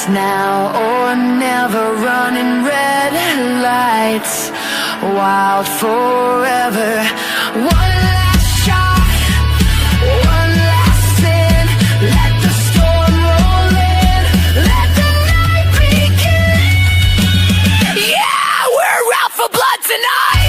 It's now or never, running red lights, wild forever. One last shot, one last sin. Let the storm roll in, let the night begin. Yeah, we're out for blood tonight.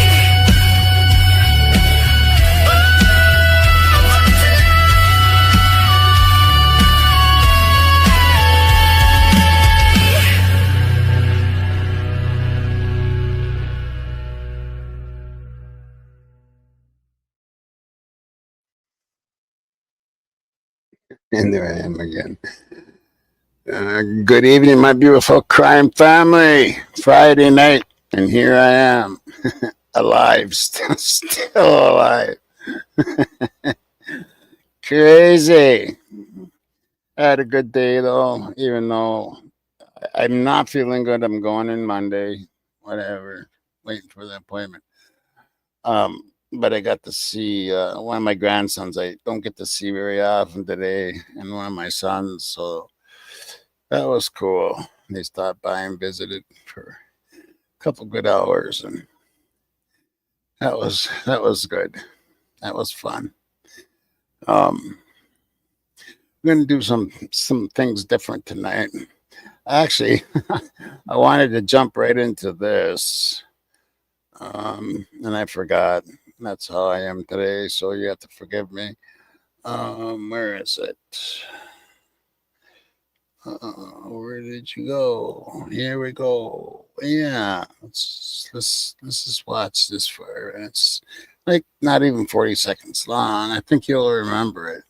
And there I am again. Good evening, my beautiful crime family. Friday night, and here I am, alive, still alive. Crazy. I had a good day though, even though I'm not feeling good. I'm going in Monday, whatever, waiting for the appointment. But I got to see one of my grandsons. I don't get to see very often today, and one of my sons. So that was cool. They stopped by and visited for a couple good hours, and that was good. That was fun. I'm gonna do some things different tonight. Actually, I wanted to jump right into this, and I forgot. That's how I am today, so you have to forgive me. Where is it? Where did you go? Here we go. Yeah, let's just watch this for. It's like not even 40 seconds long. I think you'll remember it.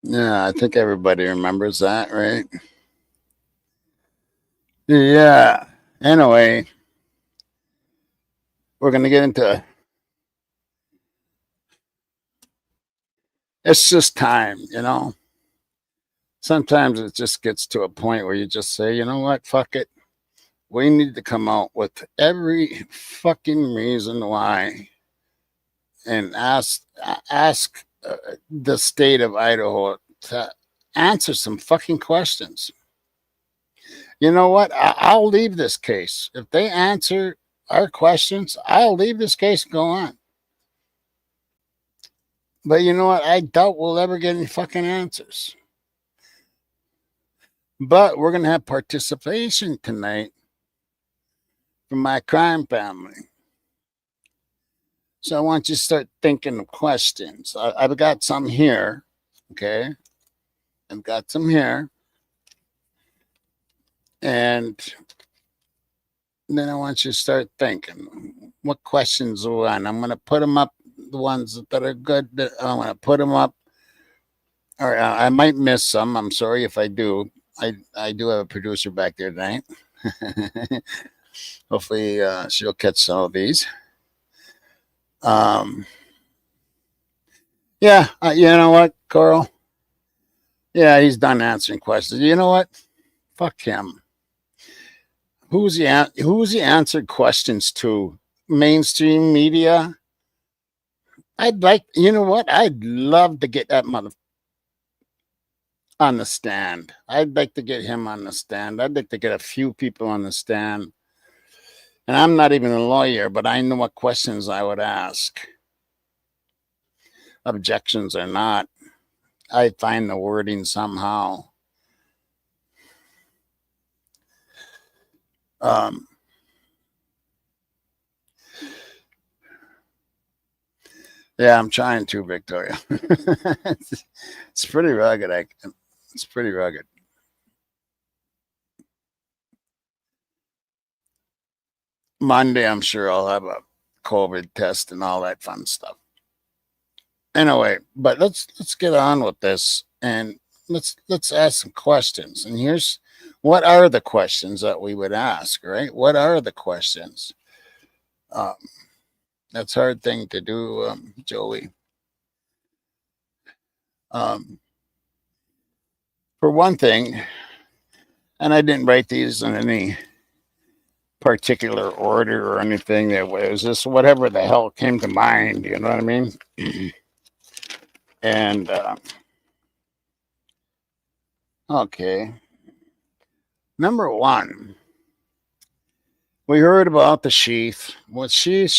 Yeah, I think everybody remembers that, right? Yeah. Anyway, we're gonna get into. It's just time, you know. Sometimes it just gets to a point where you just say, you know what, fuck it. We need to come out with every fucking reason why, and ask the state of Idaho to answer some fucking questions. You know what? I'll leave this case if they answer our questions. I'll leave this case and go on. But you know what? I doubt we'll ever get any fucking answers. But we're gonna have participation tonight from my crime family. So I want you to start thinking of questions. I've got some here. Okay. I've got some here. And then I want you to start thinking what questions are on. I'm going to put them up, the ones that are good. I'm going to put them up. Or I might miss some. I'm sorry if I do. I do have a producer back there tonight. Hopefully she'll catch some of these. Yeah, you know what, Carl? Yeah, he's done answering questions. You know what? Fuck him. Who's he answered questions to? Mainstream media? You know what? I'd love to get that mother on the stand. I'd like to get him on the stand. I'd like to get a few people on the stand. And I'm not even a lawyer, but I know what questions I would ask. Objections or not, I find the wording somehow. Yeah, I'm trying to, Victoria. It's pretty rugged. It's pretty rugged. Monday, I'm sure I'll have a COVID test and all that fun stuff. Anyway, but let's get on with this and let's ask some questions. And here's what are the questions that we would ask, right? What are the questions? Um, that's a hard thing to do, Joey. Um, for one thing, and I didn't write these in any particular order or anything. That was just whatever the hell came to mind. You know what I mean? And okay, number one, we heard about the sheath. What sheath.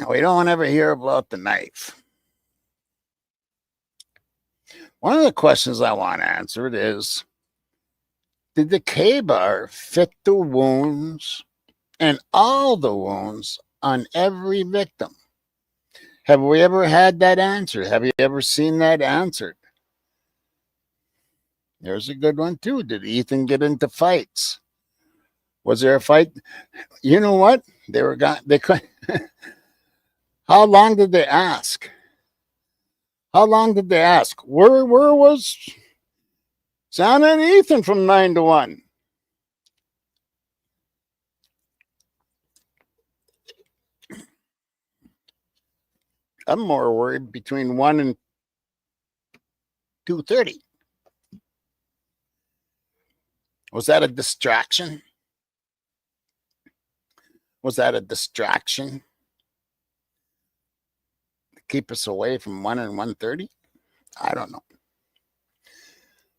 We don't ever hear about the knife. One of the questions I want answered is, did the K-bar fit the wounds and all the wounds on every victim? Have we ever had that answer? Have you ever seen that answered? There's a good one too. Did Ethan get into fights? Was there a fight? You know what? They were got. They could. How long did they ask? How long did they ask? Where was Santa and Ethan from 9 to 1? I'm more worried between 1 and 2:30. Was that a distraction? Was that a distraction to keep us away from 1 and 1:30? I don't know.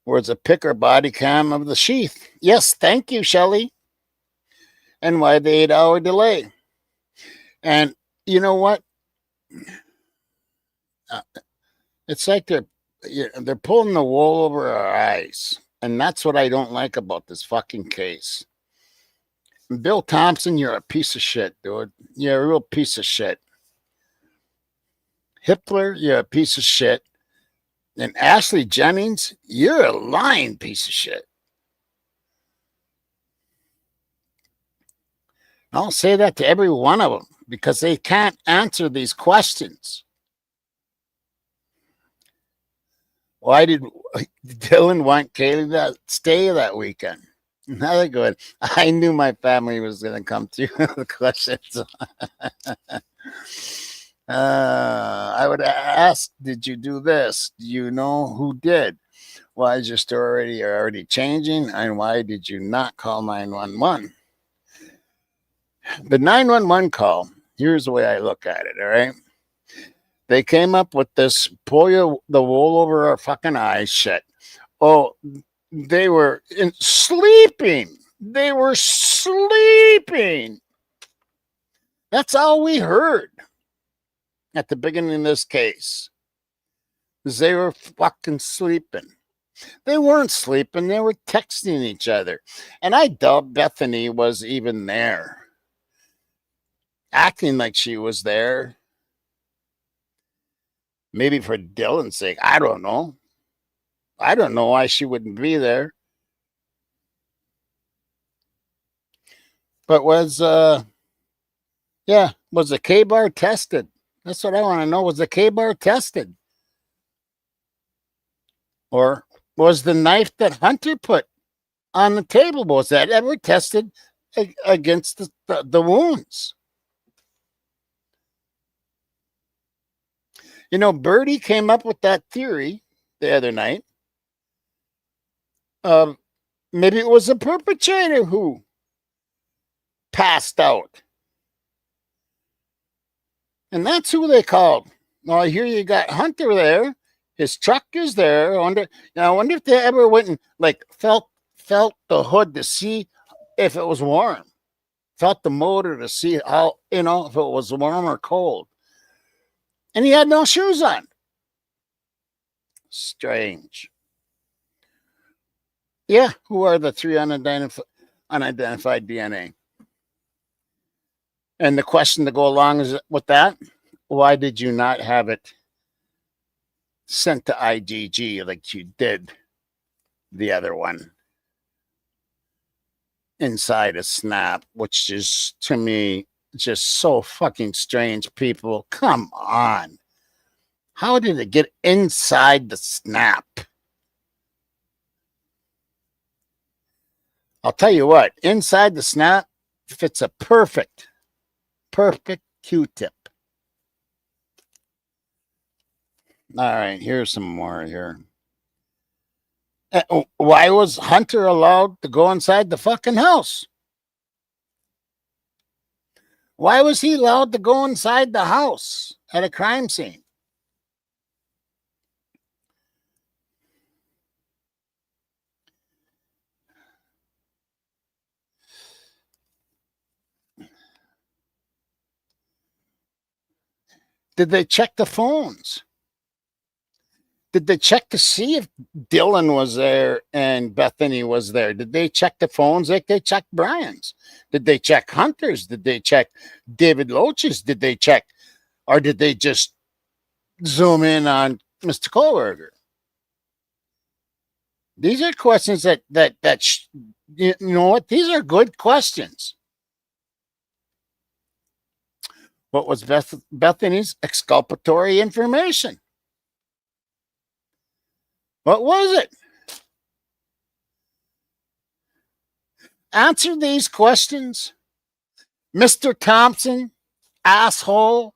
Was a picker body cam of the sheath? Yes, thank you, Shelley. And why the 8-hour delay? And you know what? Uh, it's like they're pulling the wool over our eyes, and that's what I don't like about this fucking case. Bill Thompson, you're a piece of shit, dude. You're a real piece of shit. Hitler, you're a piece of shit. And Ashley Jennings, you're a lying piece of shit. I'll say that to every one of them because they can't answer these questions. Why did Dylan want Kaylee to stay that weekend? Another good. I knew my family was going to come through the questions. I would ask, did you do this? Do you know who did? Why is your story already changing? And why did you not call 911? The 911 call, here's the way I look at it, all right? They came up with this pull the wool over our fucking eyes shit. Oh, they were sleeping. They were sleeping. That's all we heard at the beginning of this case. They were fucking sleeping. They weren't sleeping. They were texting each other. And I doubt Bethany was even there. Acting like she was there. Maybe for Dylan's sake. I don't know. I don't know why she wouldn't be there. But was the K-bar tested? That's what I want to know. Was the K-bar tested? Or was the knife that Hunter put on the table, was that ever tested against the wounds? You know, Birdie came up with that theory the other night. Maybe it was the perpetrator who passed out. And that's who they called. Well, here you got Hunter there. His truck is there. I wonder if they ever went and like felt the hood to see if it was warm. Felt the motor to see how, if it was warm or cold. And he had no shoes on. Strange. Yeah, who are the three unidentified DNA? And the question to go along is with that, why did you not have it sent to IgG like you did the other one inside a snap, which is to me just so fucking strange. People, come on. How did it get inside the snap? I'll tell you what, inside the snap fits a perfect Q-tip. All right, here's some more here. Why was Hunter allowed to go inside the fucking house? Why was he allowed to go inside the house at a crime scene? Did they check the phones? Did they check to see if Dylan was there and Bethany was there? Did they check the phones like they checked Brian's? Did they check Hunter's? Did they check David Loach's? Did they check, or did they just zoom in on Mr. Kohlberger? These are questions you know what? These are good questions. What was Bethany's exculpatory information? What was it? Answer these questions, Mr. Thompson, asshole.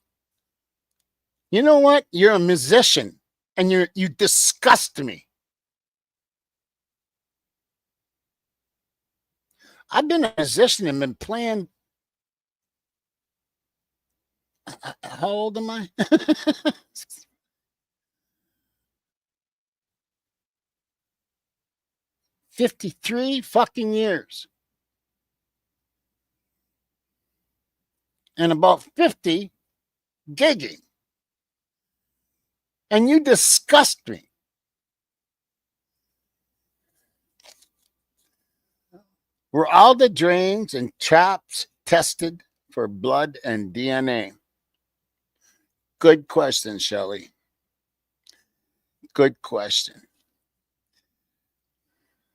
You know what? You're a musician and you disgust me. I've been a musician and been playing. How old am I? 53 fucking years. And about 50 gigging. And you disgust me. Were all the drains and traps tested for blood and DNA? Good question, Shelley. Good question.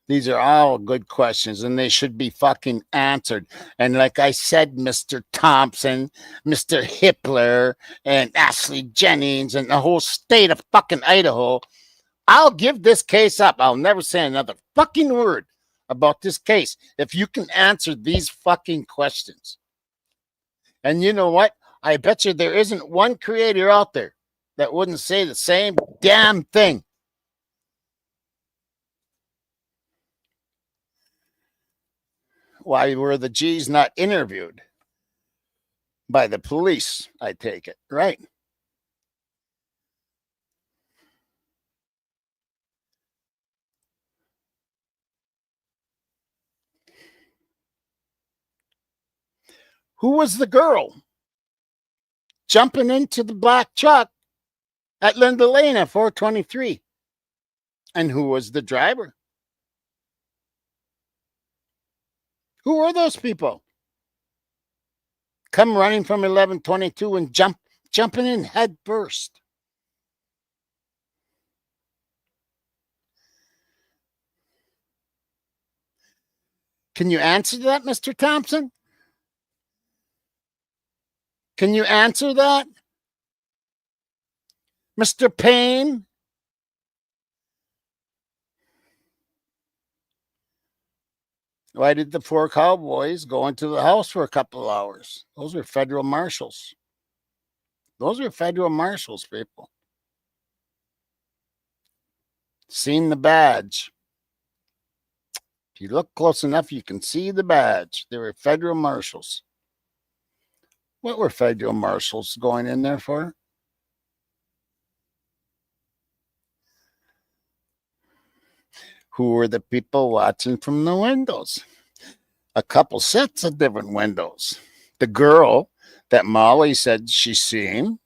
These are all good questions, and they should be fucking answered. And like I said, Mr. Thompson, Mr. Hippler, and Ashley Jennings, and the whole state of fucking Idaho, I'll give this case up. I'll never say another fucking word about this case if you can answer these fucking questions. And you know what? I bet you there isn't one creator out there that wouldn't say the same damn thing. Why were the G's not interviewed by the police? I take it, right? Who was the girl jumping into the black truck at Linda Lane at 423? And who was the driver? Who were those people? Come running from 1122 and jumping in head first. Can you answer that, Mr. Thompson? Can you answer that? Mr. Payne? Why did the four cowboys go into the house for a couple of hours? Those are federal marshals. Those are federal marshals, people. Seen the badge. If you look close enough, you can see the badge. They were federal marshals. What were federal marshals going in there for? Who were the people watching from the windows? A couple sets of different windows. The girl that Molly said she seen,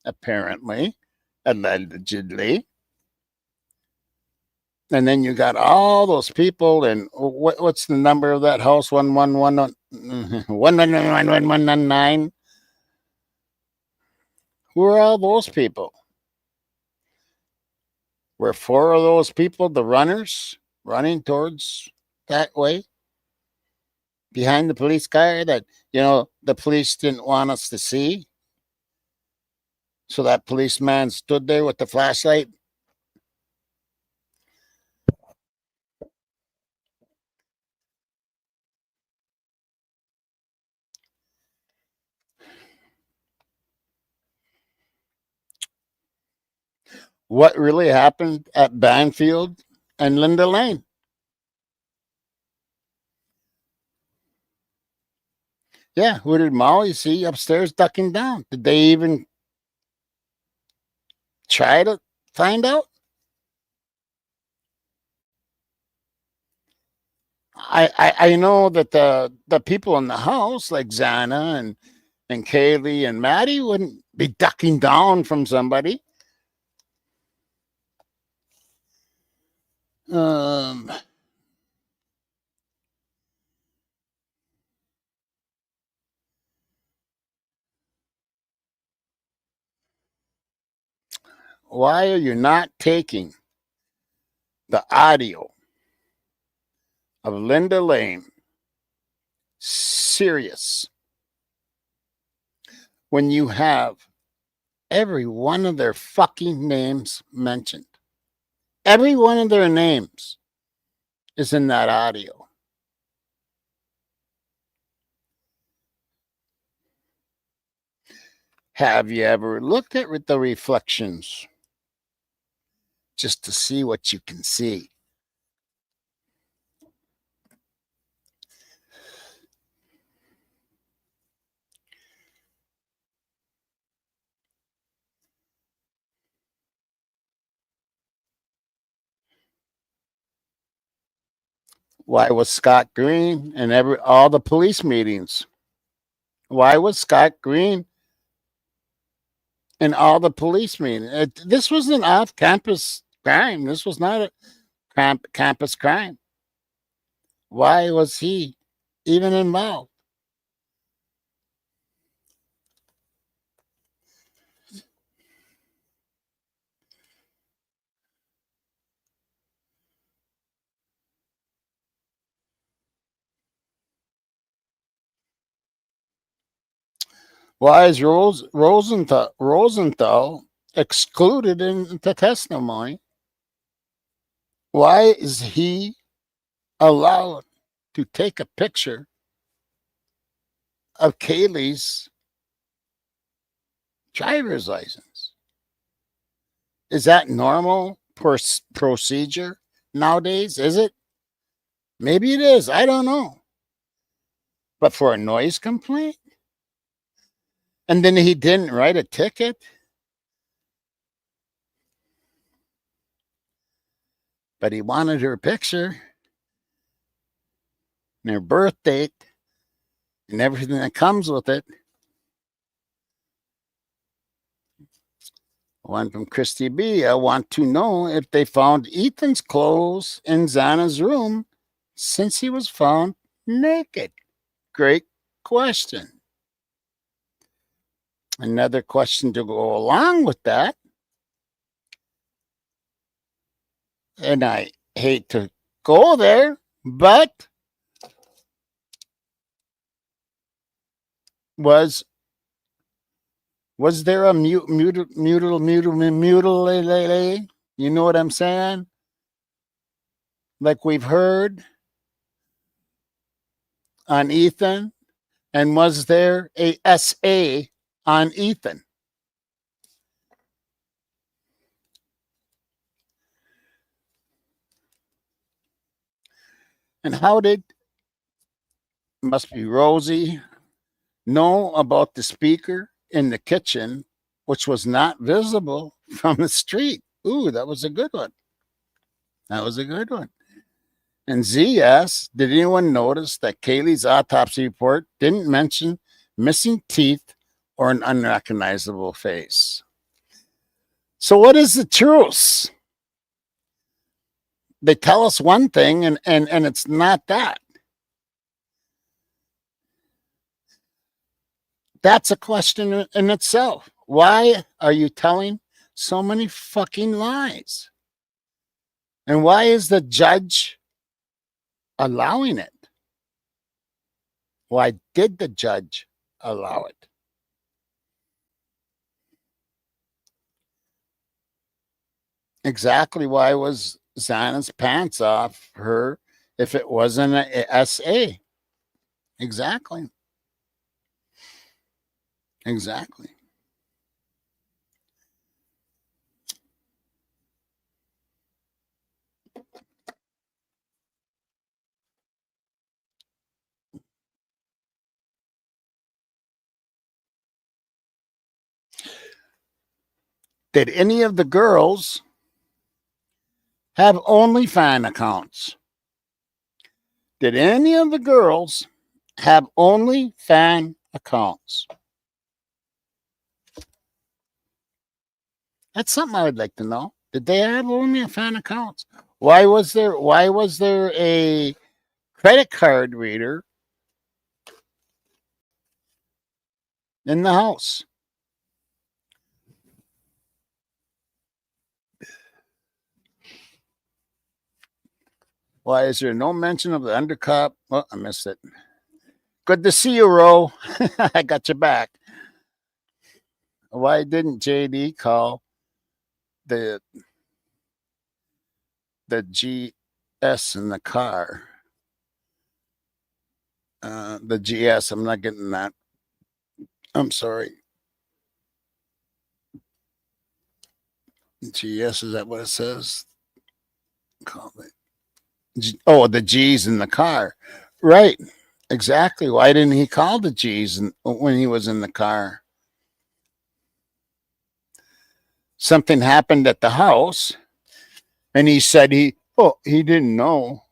apparently, allegedly. And then you got all those people, and what's the number of that house? 111 Who are all those people? Were four of those people the runners running towards that way behind the police car that the police didn't want us to see? So that policeman stood there with the flashlight. What really happened at Banfield and Linda Lane? Yeah, who did Molly see upstairs ducking down? Did they even try to find out? I know that the people in the house, like Zana and Kaylee and Maddie, wouldn't be ducking down from somebody. Um, why are you not taking the audio of Linda Lane serious when you have every one of their fucking names mentioned? Every one of their names is in that audio. Have you ever looked at the reflections just to see what you can see? Why was Scott Green and all the police meetings? Why was Scott Green in all the police meetings? This was an off-campus crime. This was not a campus crime. Why was he even involved? Why is Rosenthal excluded in the testimony? Why is he allowed to take a picture of Kaylee's driver's license? Is that normal procedure nowadays? Is it? Maybe it is. I don't know. But for a noise complaint? And then he didn't write a ticket? But he wanted her picture and her birth date and everything that comes with it. One from Christy B. I want to know if they found Ethan's clothes in Xana's room since he was found naked. Great question. Another question to go along with that, and I hate to go there, but was there a mutilate? You know what I'm saying? Like we've heard on Ethan, and was there a SA on Ethan? And how did, must be Rosie, know about the speaker in the kitchen, which was not visible from the street? Ooh, that was a good one. That was a good one. And Z asks, did anyone notice that Kaylee's autopsy report didn't mention missing teeth or an unrecognizable face? So what is the truth? They tell us one thing and it's not that. That's a question in itself. Why are you telling so many fucking lies? And why is the judge allowing it? Why did the judge allow it? Exactly why was Xana's pants off her if it wasn't a SA? Exactly. Exactly. Did any of the girls have OnlyFans accounts? Did any of the girls have OnlyFans accounts? That's something I would like to know. Did they have OnlyFans accounts? Why was there a credit card reader in the house? Why is there no mention of the undercup? Oh, I missed it. Good to see you, Ro. I got your back. Why didn't JD call the GS in the car? The GS, I'm not getting that. I'm sorry. GS, is that what it says? Call it. Oh, the G's in the car. Right. Exactly. Why didn't he call the G's when he was in the car? Something happened at the house, and he said he didn't know.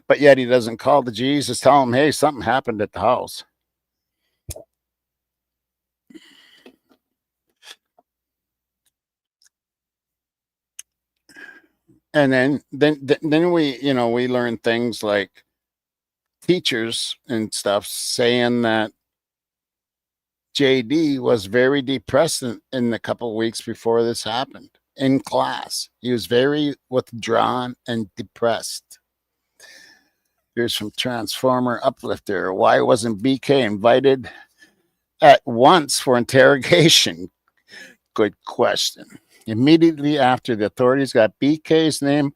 But yet he doesn't call the G's to tell them, hey, something happened at the house. And then we learn things like teachers and stuff saying that JD was very depressed in the couple of weeks before this happened in class. He was very withdrawn and depressed. Here's from Transformer Uplifter. Why wasn't BK invited at once for interrogation? Good question. Immediately after the authorities got BK's name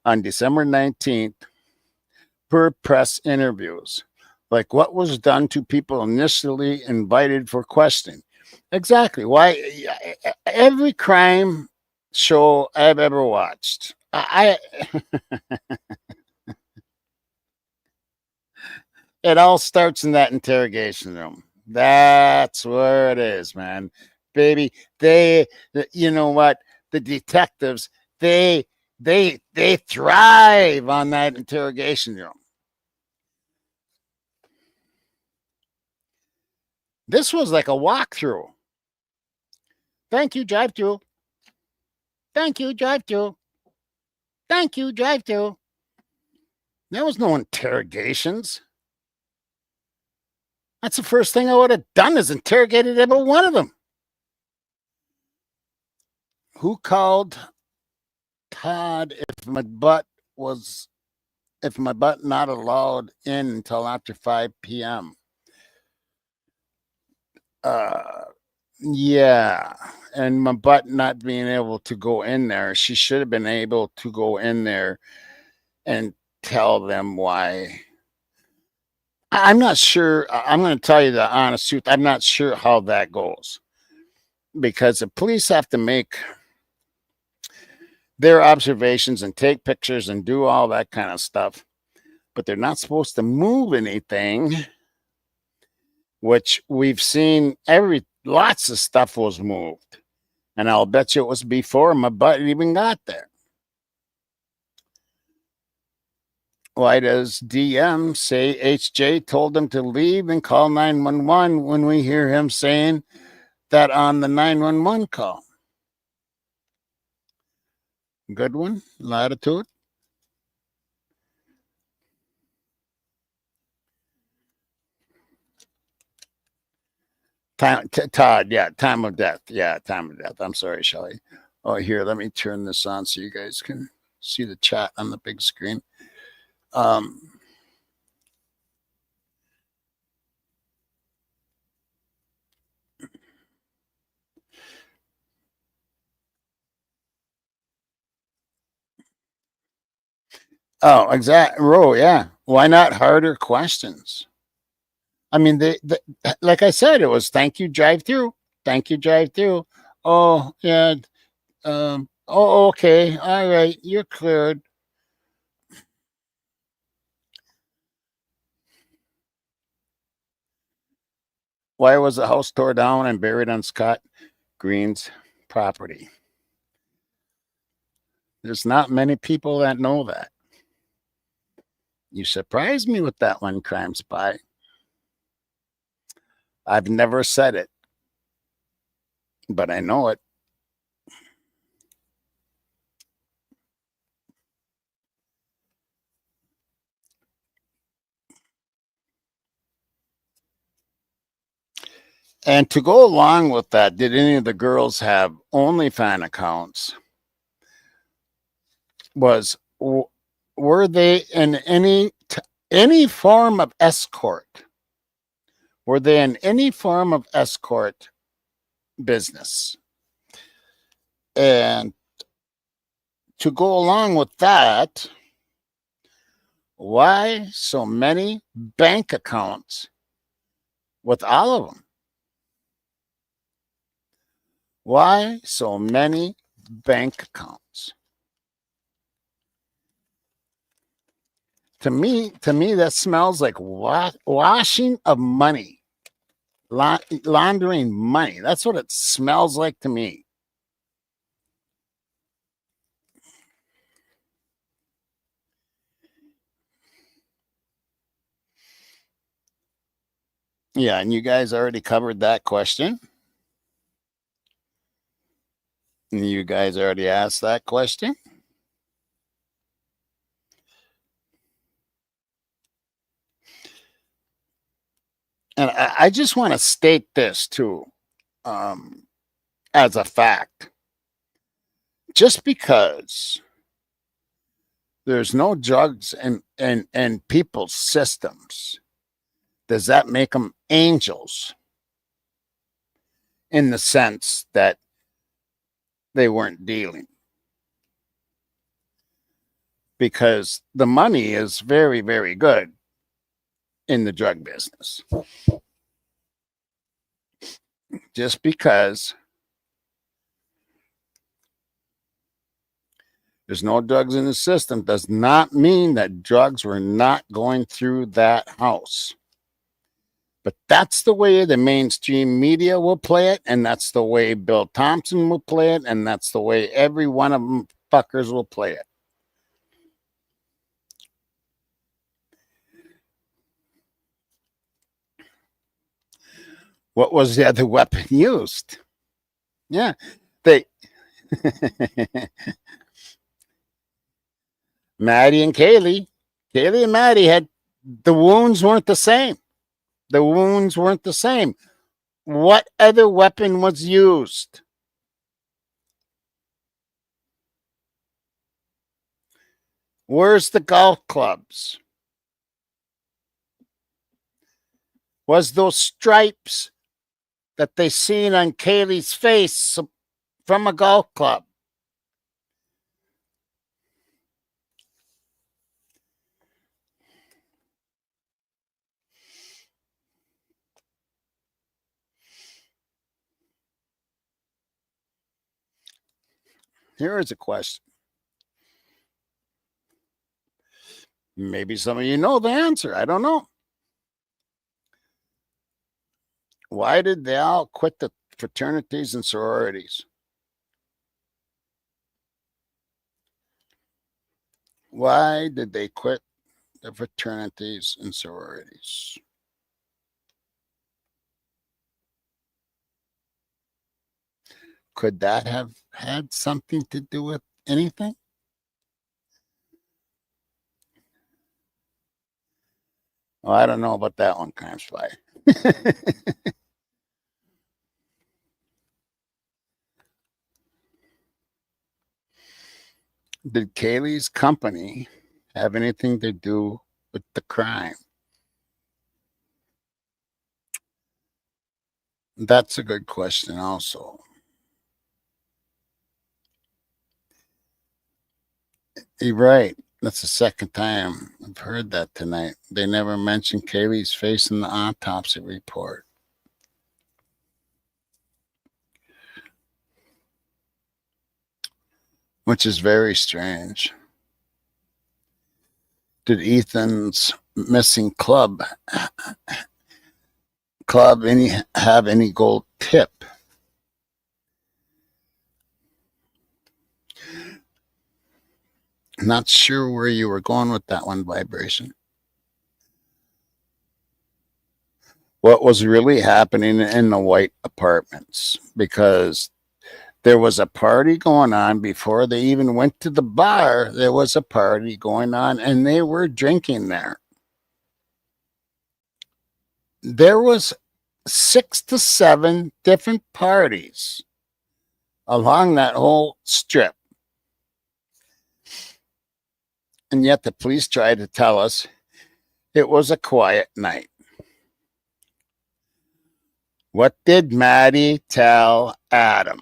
on December 19th per press interviews. Like what was done to people initially invited for questioning. Exactly. Why every crime show I've ever watched, it all starts in that interrogation room. That's where it is, man. Baby, you know what? The detectives, they thrive on that interrogation room. This was like a walkthrough. Thank you, drive through. Thank you, drive through. Thank you, drive through. There was no interrogations. That's the first thing I would have done is interrogated every one of them. Who called Todd if my butt not allowed in until after 5 p.m.? Yeah. And my butt not being able to go in there. She should have been able to go in there and tell them why. I'm not sure. I'm going to tell you the honest truth. I'm not sure how that goes because the police have to make their observations and take pictures and do all that kind of stuff, but they're not supposed to move anything, which we've seen lots of stuff was moved. And I'll bet you it was before my butt even got there. Why does DM say HJ told him to leave and call 911 when we hear him saying that on the 911 call? Good one. Latitude. Todd. Yeah. Time of death. Yeah. Time of death. I'm sorry, Shelley. Oh, here. Let me turn this on so you guys can see the chat on the big screen. Um, oh, exactly. Row. Yeah. Why not harder questions? I mean, like I said, it was thank you, drive through. Thank you, drive through. Oh, yeah. Oh, okay. All right. You're cleared. Why was the house tore down and buried on Scott Green's property? There's not many people that know that. You surprised me with that one, Crime Spy. I've never said it, but I know it. And to go along with that, did any of the girls have OnlyFans accounts? Was were they in any form of escort? Were they in any form of escort business? And to go along with that, why so many bank accounts with all of them? Why so many bank accounts? To me, that smells like washing of money, laundering money. That's what it smells like to me. Yeah, and you guys already covered that question. You guys already asked that question. And I just want to state this too, um, as a fact. Just because there's no drugs in people's systems, does that make them angels in the sense that they weren't dealing? Because the money is very, very good in the drug business. Just because there's no drugs in the system does not mean that drugs were not going through that house. But that's the way the mainstream media will play it, and that's the way Bill Thompson will play it, and that's the way every one of them fuckers will play it. What was the other weapon used? Yeah, they Maddie and Kaylee and Maddie had the wounds weren't the same. The wounds weren't the same. What other weapon was used? Where's the golf clubs? Was those stripes that they seen on Kaylee's face from a golf club? Here is a question. Maybe some of you know the answer. I don't know. Why did they all quit the fraternities and sororities? Why did they quit the fraternities and sororities? Could that have had something to do with anything? Well, I don't know about that one, Crime Spy. Did Kaylee's company have anything to do with the crime? That's a good question, also. You're right. That's the second time I've heard that tonight. They never mentioned Kaylee's face in the autopsy report, which is very strange. Did Ethan's missing club have any gold tip? Not sure where you were going with that one, Vibration. What was really happening in the white apartments? Because there was a party going on before they even went to the bar. There was a party going on and they were drinking there. There was 6 to 7 different parties along that whole strip. And yet the police tried to tell us it was a quiet night. What did Maddie tell Adam?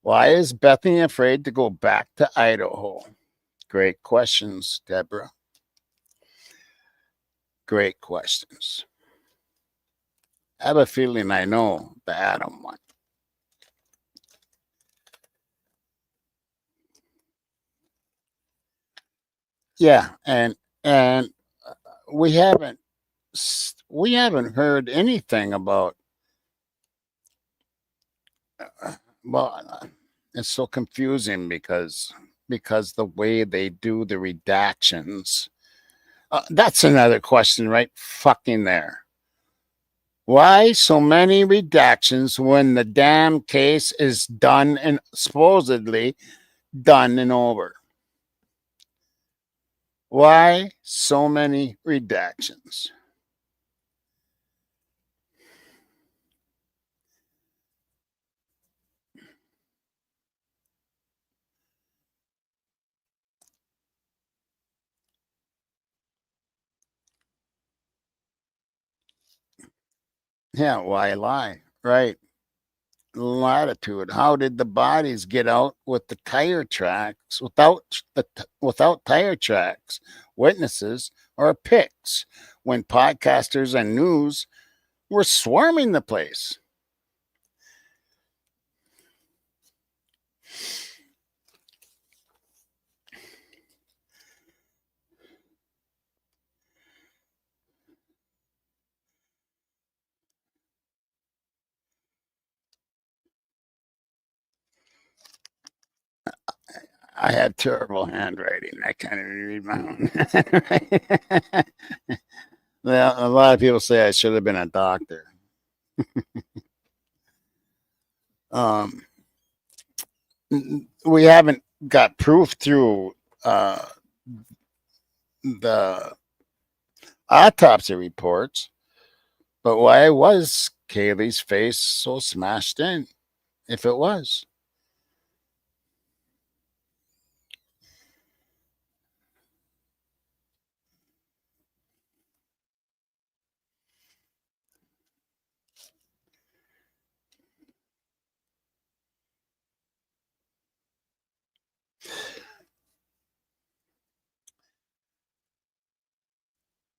Why is Bethany afraid to go back to Idaho? Great questions, Deborah. Great questions. I have a feeling I know the Adam one. Yeah, and we haven't heard anything about. Well, it's so confusing because the way they do the redactions. That's another question, right? Fucking there. Why so many redactions when the damn case is done and supposedly done and over? Why so many redactions? Yeah, why lie? Right. Latitude. How did the bodies get out with the tire tracks without tire tracks, witnesses, or pics when podcasters and news were swarming the place? I had terrible handwriting. I can't even read my own. Well, a lot of people say I should have been a doctor. Um, we haven't got proof through the autopsy reports, but why was Kaylee's face so smashed in? If it was,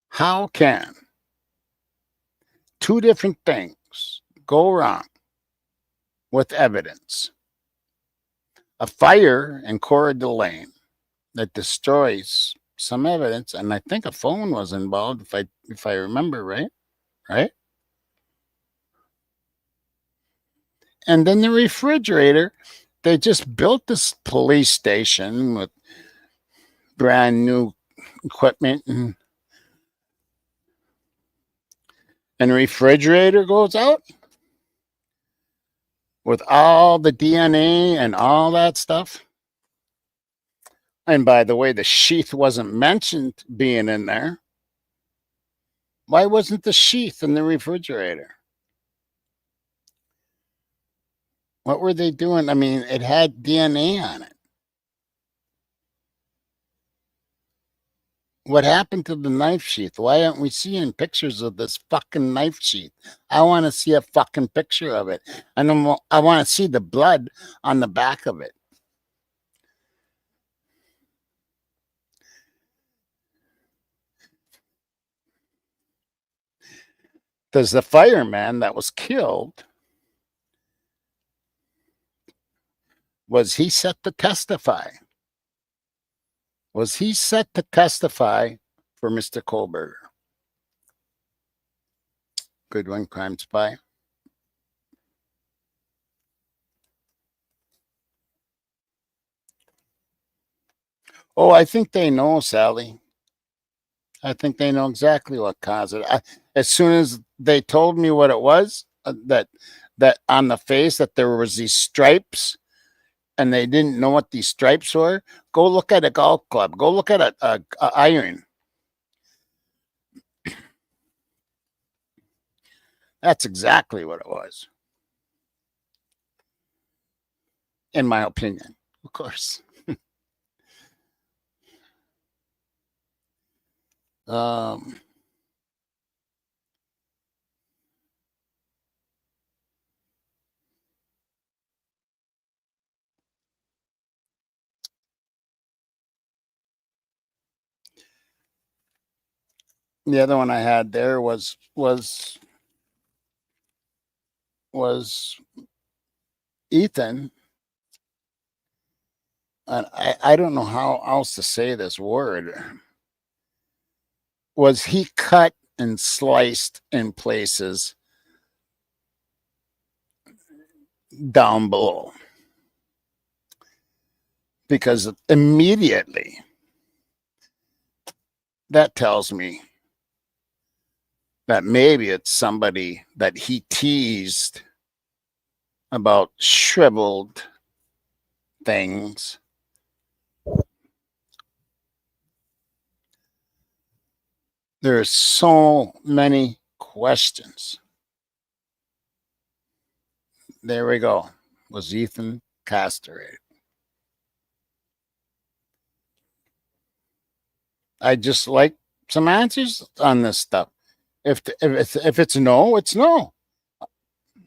how can two different things go wrong with evidence? A fire in Cora Lane that destroys some evidence, and I think a phone was involved, if I remember right, right? And then the refrigerator, they just built this police station with brand new equipment, and the refrigerator goes out with all the DNA and all that stuff. And by the way, the sheath wasn't mentioned being in there. Why wasn't the sheath in the refrigerator? What were they doing? I mean, it had DNA on it. What happened to the knife sheath? Why aren't we seeing pictures of this fucking knife sheath? I want to see a fucking picture of it. And I want to see the blood on the back of it. Does the fireman that was killed, was he set to testify? Was he set to testify for Mr. Kohlberger? Good one, Crime Spy. Oh, I think they know, Sally. I think they know exactly what caused it. As soon as they told me what it was, that on the face that there was these stripes, and they didn't know what these stripes were. Go look at a golf club. Go look at a iron. That's exactly what it was, in my opinion. Of course. um, the other one I had there was Ethan. And I don't know how else to say this word. Was he cut and sliced in places down below? Because immediately that tells me that maybe it's somebody that he teased about shriveled things. There are so many questions. There we go. Was Ethan castrated? I just like some answers on this stuff. If it's no, it's no.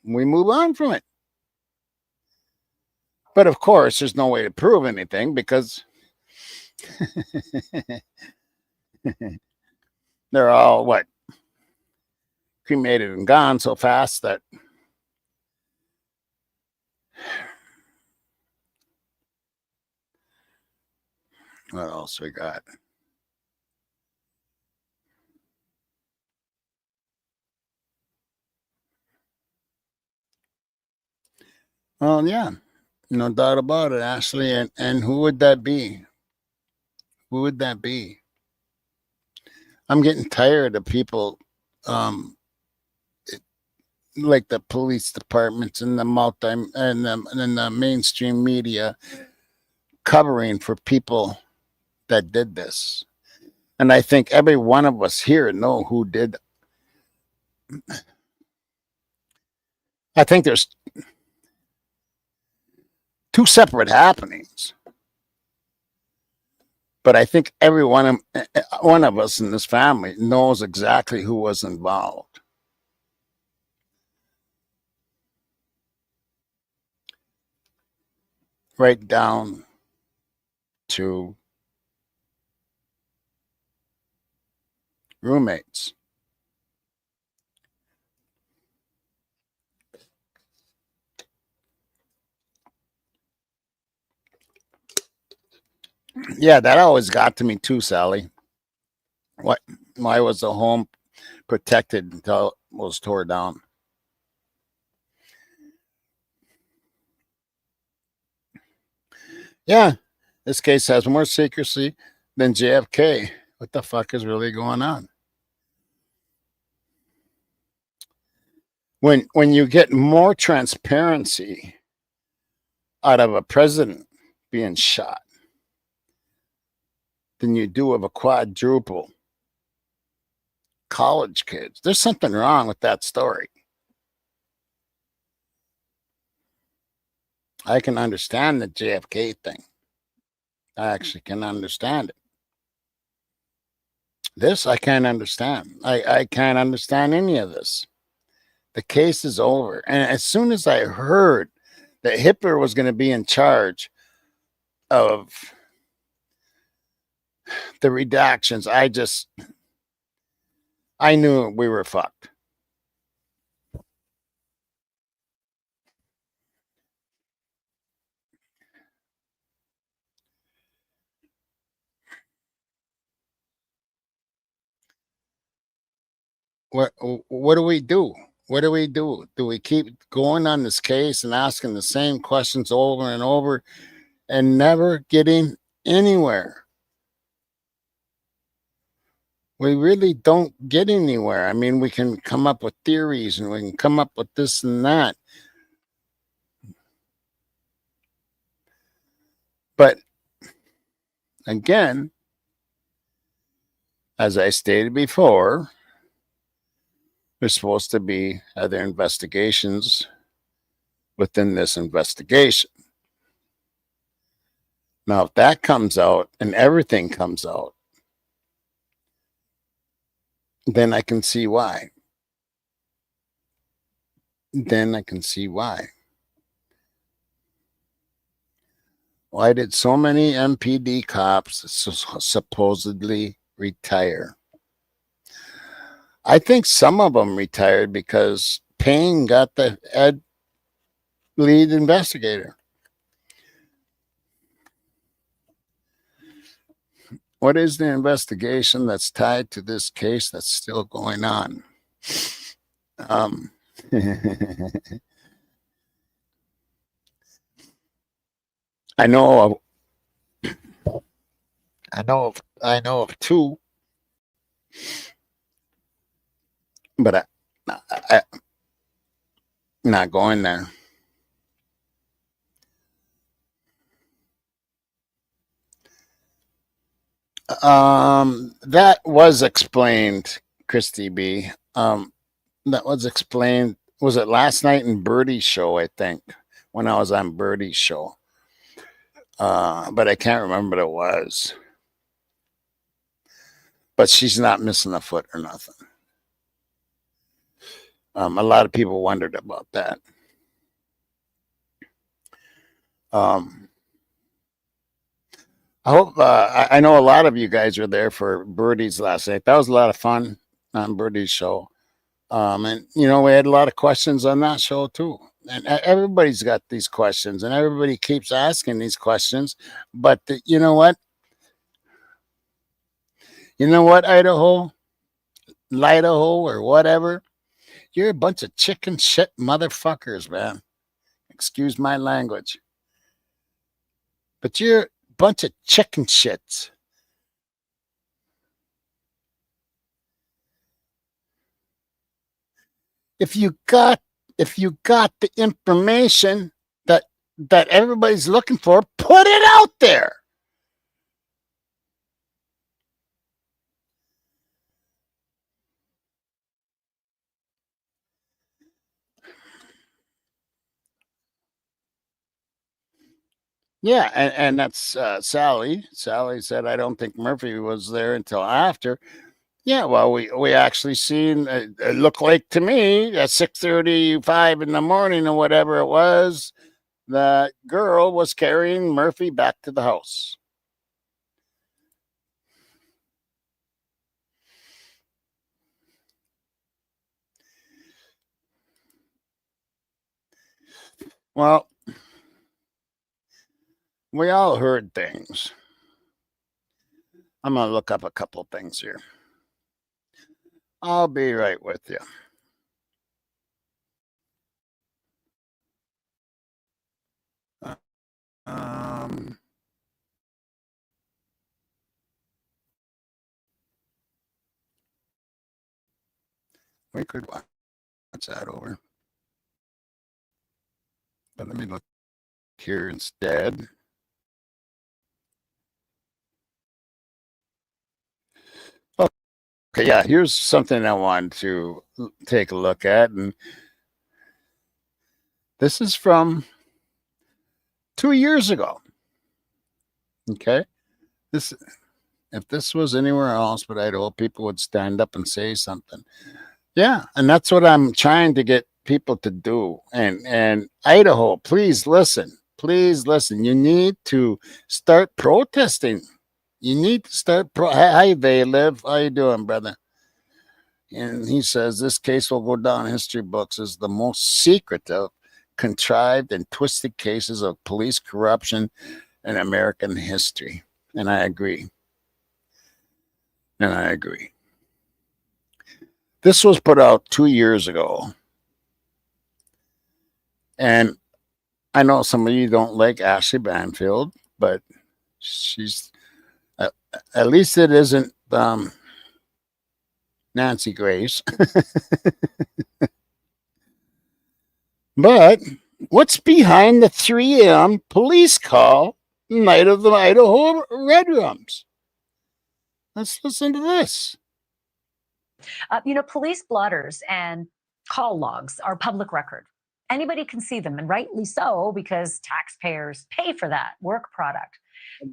We move on from it. But of course, there's no way to prove anything because they're all what, cremated and gone so fast that what else we got? Well, yeah, no doubt about it, Ashley. And who would that be? Who would that be? I'm getting tired of people, um, like the police departments and the and the mainstream media covering for people that did this. And I think every one of us here know who did. I think there's two separate happenings, but I think every one of us in this family knows exactly who was involved. Right down to roommates. Yeah, that always got to me too, Sally. What? Why was the home protected until it was tore down? Yeah, this case has more secrecy than JFK. What the fuck is really going on? When you get more transparency out of a president being shot than you do of a quadruple college kids. There's something wrong with that story. I can understand the JFK thing. I actually can understand it. This I can't understand. I can't understand any of this. The case is over. And as soon as I heard that Hitler was going to be in charge of the redactions, I knew we were fucked. What do we do? What do we do? Do we keep going on this case and asking the same questions over and over and never getting anywhere? We really don't get anywhere. I mean, we can come up with theories and we can come up with this and that. But again, as I stated before, there's supposed to be other investigations within this investigation. Now, if that comes out and everything comes out, then I can see why. Then I can see why. Why did so many MPD cops supposedly retire? I think some of them retired because Payne got the lead investigator. What is the investigation that's tied to this case that's still going on? I know of two, but I not going there. That was explained, Christy B. That was explained. Was it last night in Birdie's show? I think when I was on Birdie's show. But I can't remember what it was. But she's not missing a foot or nothing. A lot of people wondered about that. I hope I know a lot of you guys were there for Birdie's last night. That was a lot of fun on Birdie's show. And you know, we had a lot of questions on that show too. And everybody's got these questions, and everybody keeps asking these questions. But you know what? You know what, Idaho, Idaho, or whatever? You're a bunch of chicken shit motherfuckers, man. Excuse my language. But you're a bunch of chicken shits. If you got the information that everybody's looking for, put it out there. Yeah, and that's Sally. Sally said, "I don't think Murphy was there until after." Yeah, well, we actually seen it looked like to me at 6:35 in the morning or whatever it was, that girl was carrying Murphy back to the house. Well, we all heard things. I'm gonna look up a couple things here. I'll be right with you. Um, we could watch that over, but let me look here instead. Okay, yeah, here's something I wanted to take a look at, and this is from 2 years ago. Okay, this if this was anywhere else but Idaho, people would stand up and say something. Yeah, and that's what I'm trying to get people to do. And Idaho, please listen. Please listen. You need to start protesting. You need to start. Hi, they live. How you doing, brother? And he says this case will go down in history books as the most secretive, contrived, and twisted cases of police corruption in American history. And I agree. And I agree. This was put out 2 years ago. And I know some of you don't like Ashley Banfield, but she's at least it isn't Nancy Grace. But what's behind the 3 a.m. police call night of the Idaho Red Rums? Let's listen to this. Police blotters and call logs are public record. Anybody can see them, and rightly so, because taxpayers pay for that work product.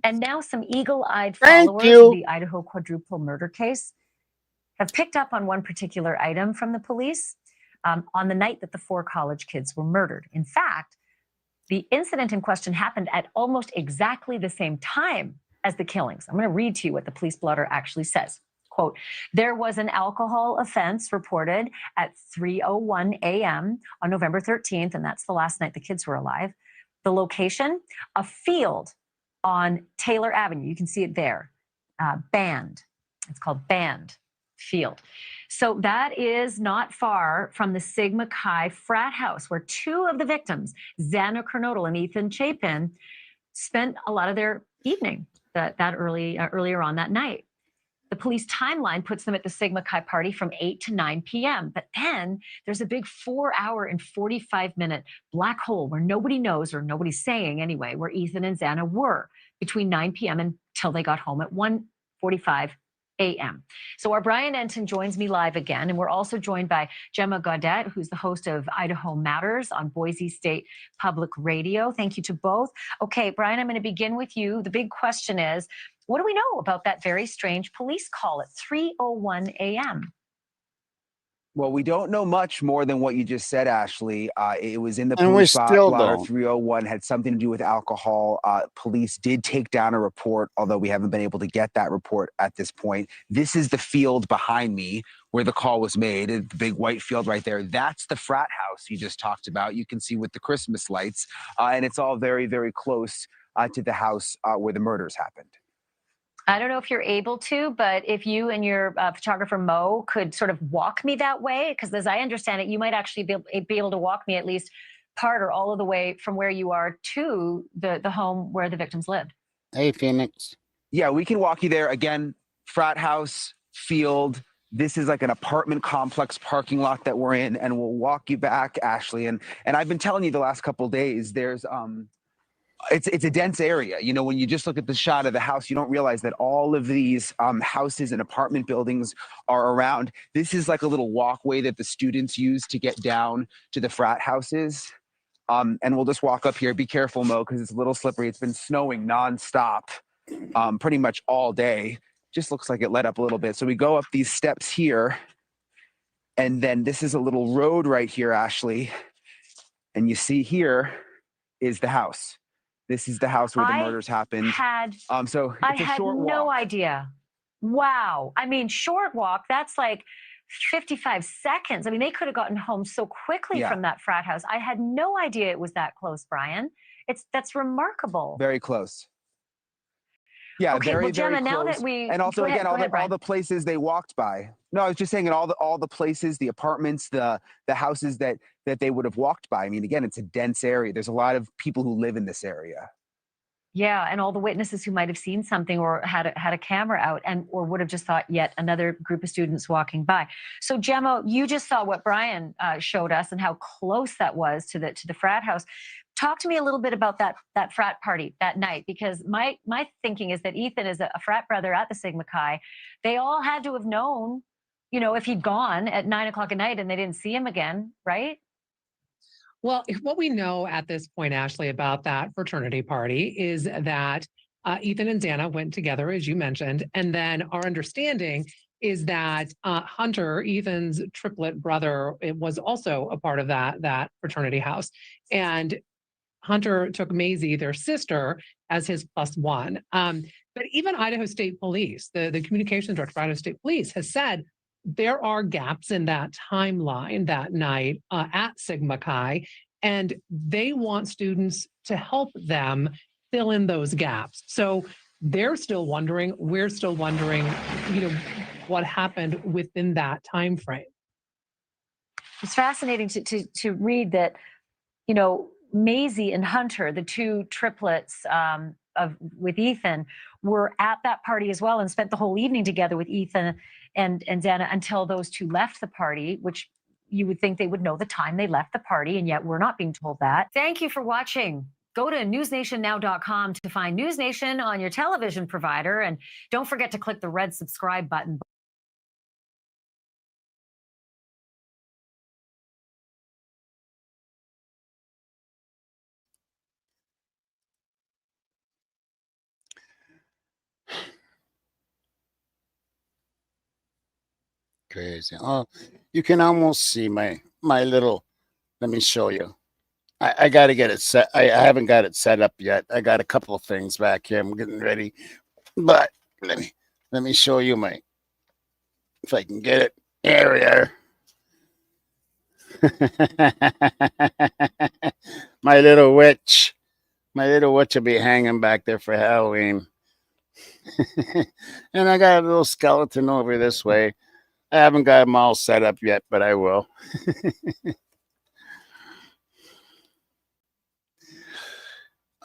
And now some eagle-eyed followers of the Idaho quadruple murder case have picked up on one particular item from the police on the night that the 4 college kids were murdered. In fact, the incident in question happened at almost exactly the same time as the killings. I'm going to read to you what the police blotter actually says. Quote, there was an alcohol offense reported at 3:01 a.m. on November 13th, and that's the last night the kids were alive. The location, a field on Taylor Avenue. You can see it there. Band. It's called Band Field. So that is not far from the Sigma Chi frat house where 2 of the victims, Xana Kernodle and Ethan Chapin, spent a lot of their evening earlier on that night. The police timeline puts them at the Sigma Chi party from 8 to 9 p.m. But then there's a big 4-hour and 45-minute black hole where nobody knows, or nobody's saying anyway, where Ethan and Xana were between 9 p.m. until they got home at 1:45 a.m. So our Brian Enton joins me live again, and we're also joined by Gemma Gaudet, who's the host of Idaho Matters on Boise State Public Radio. Thank you to both. Okay, Brian, I'm going to begin with you. The big question is, what do we know about that very strange police call at 3:01 a.m.? Well, we don't know much more than what you just said, Ashley. It was in the police blotter. 301 had something to do with alcohol. Police did take down a report, although we haven't been able to get that report at this point. This is the field behind me where the call was made, the big white field right there. That's the frat house you just talked about. You can see with the Christmas lights, and it's all very, very close to the house where the murders happened. I don't know if you're able to, but if you and your photographer Mo could sort of walk me that way, because as I understand it, you might actually be able to walk me at least part or all of the way from where you are to the home where the victims lived. Hey, Phoenix. Yeah, we can walk you there. Again, frat house, field. This is like an apartment complex parking lot that we're in, and we'll walk you back, Ashley. And I've been telling you the last couple of days, there's it's a dense area. You know, when you just look at the shot of the house, you don't realize that all of these houses and apartment buildings are around. This is like a little walkway that the students use to get down to the frat houses. And we'll just walk up here. Be careful, Mo, because it's a little slippery. It's been snowing nonstop pretty much all day. Just looks like it let up a little bit. So we go up these steps here. And then this is a little road right here, Ashley. And you see here is the house. This is the house where the murders happened. So it's a short walk. No idea. Wow. I mean, short walk, that's like 55 seconds. I mean, they could have gotten home so quickly from that frat house. I had no idea it was that close, Brian. That's remarkable. Very close. Yeah, okay, very, well, Gemma, very now close. that we and also ahead, again, all the places they walked by. No, I was just saying, all the places, the apartments, the houses that they would have walked by. I mean, again, it's a dense area. There's a lot of people who live in this area. Yeah, and all the witnesses who might have seen something or had a camera out or would have just thought yet another group of students walking by. So Gemma, you just saw what Brian showed us and how close that was to the frat house. Talk to me a little bit about that frat party that night, because my thinking is that Ethan is a frat brother at the Sigma Chi. They all had to have known you know, if he'd gone at 9 o'clock at night and they didn't see him again, right? Well, what we know at this point, Ashley, about that fraternity party is that Ethan and Xana went together, as you mentioned. And then our understanding is that Hunter, Ethan's triplet brother, it was also a part of that fraternity house. And Hunter took Maisie, their sister, as his +1. But even Idaho State Police, the communications director for Idaho State Police, has said there are gaps in that timeline that night at Sigma Chi, and they want students to help them fill in those gaps. So they're still wondering, we're still wondering, what happened within that time frame. It's fascinating to read that, Maisie and Hunter, the two triplets with Ethan, were at that party as well and spent the whole evening together with Ethan and Xana until those two left the party, which you would think they would know the time they left the party, and yet we're not being told that. Thank you for watching. Go to newsnationnow.com to find News Nation on your television provider, and don't forget to click the red subscribe button. Crazy. Oh, you can almost see my little. Let me show you. I got to get it set. I haven't got it set up yet. I got a couple of things back here. I'm getting ready, but let me show you if I can get it. There we are. My little witch. My little witch will be hanging back there for Halloween. And I got a little skeleton over this way. I haven't got them all set up yet, but I will.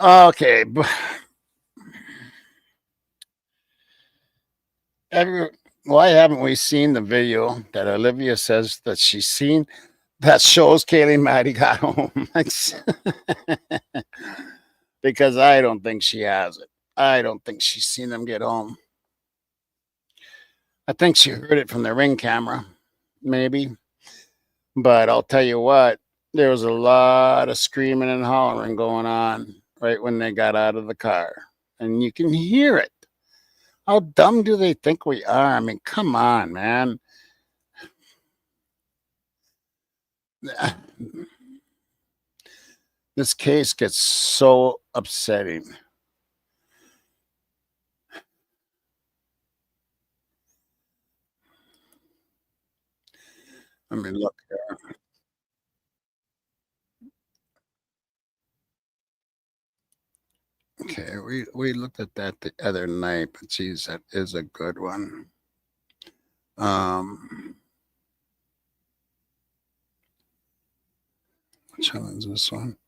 Okay. Why haven't we seen the video that Olivia says that she's seen that shows Kaylee Maddie got home? Because I don't think she has it. I don't think she's seen them get home. I think she heard it from the ring camera, maybe. But I'll tell you what, there was a lot of screaming and hollering going on right when they got out of the car. And you can hear it. How dumb do they think we are? I mean, come on, man. This case gets so upsetting. I mean, look here. Okay, we looked at that the other night, but geez, that is a good one. Which one is this one?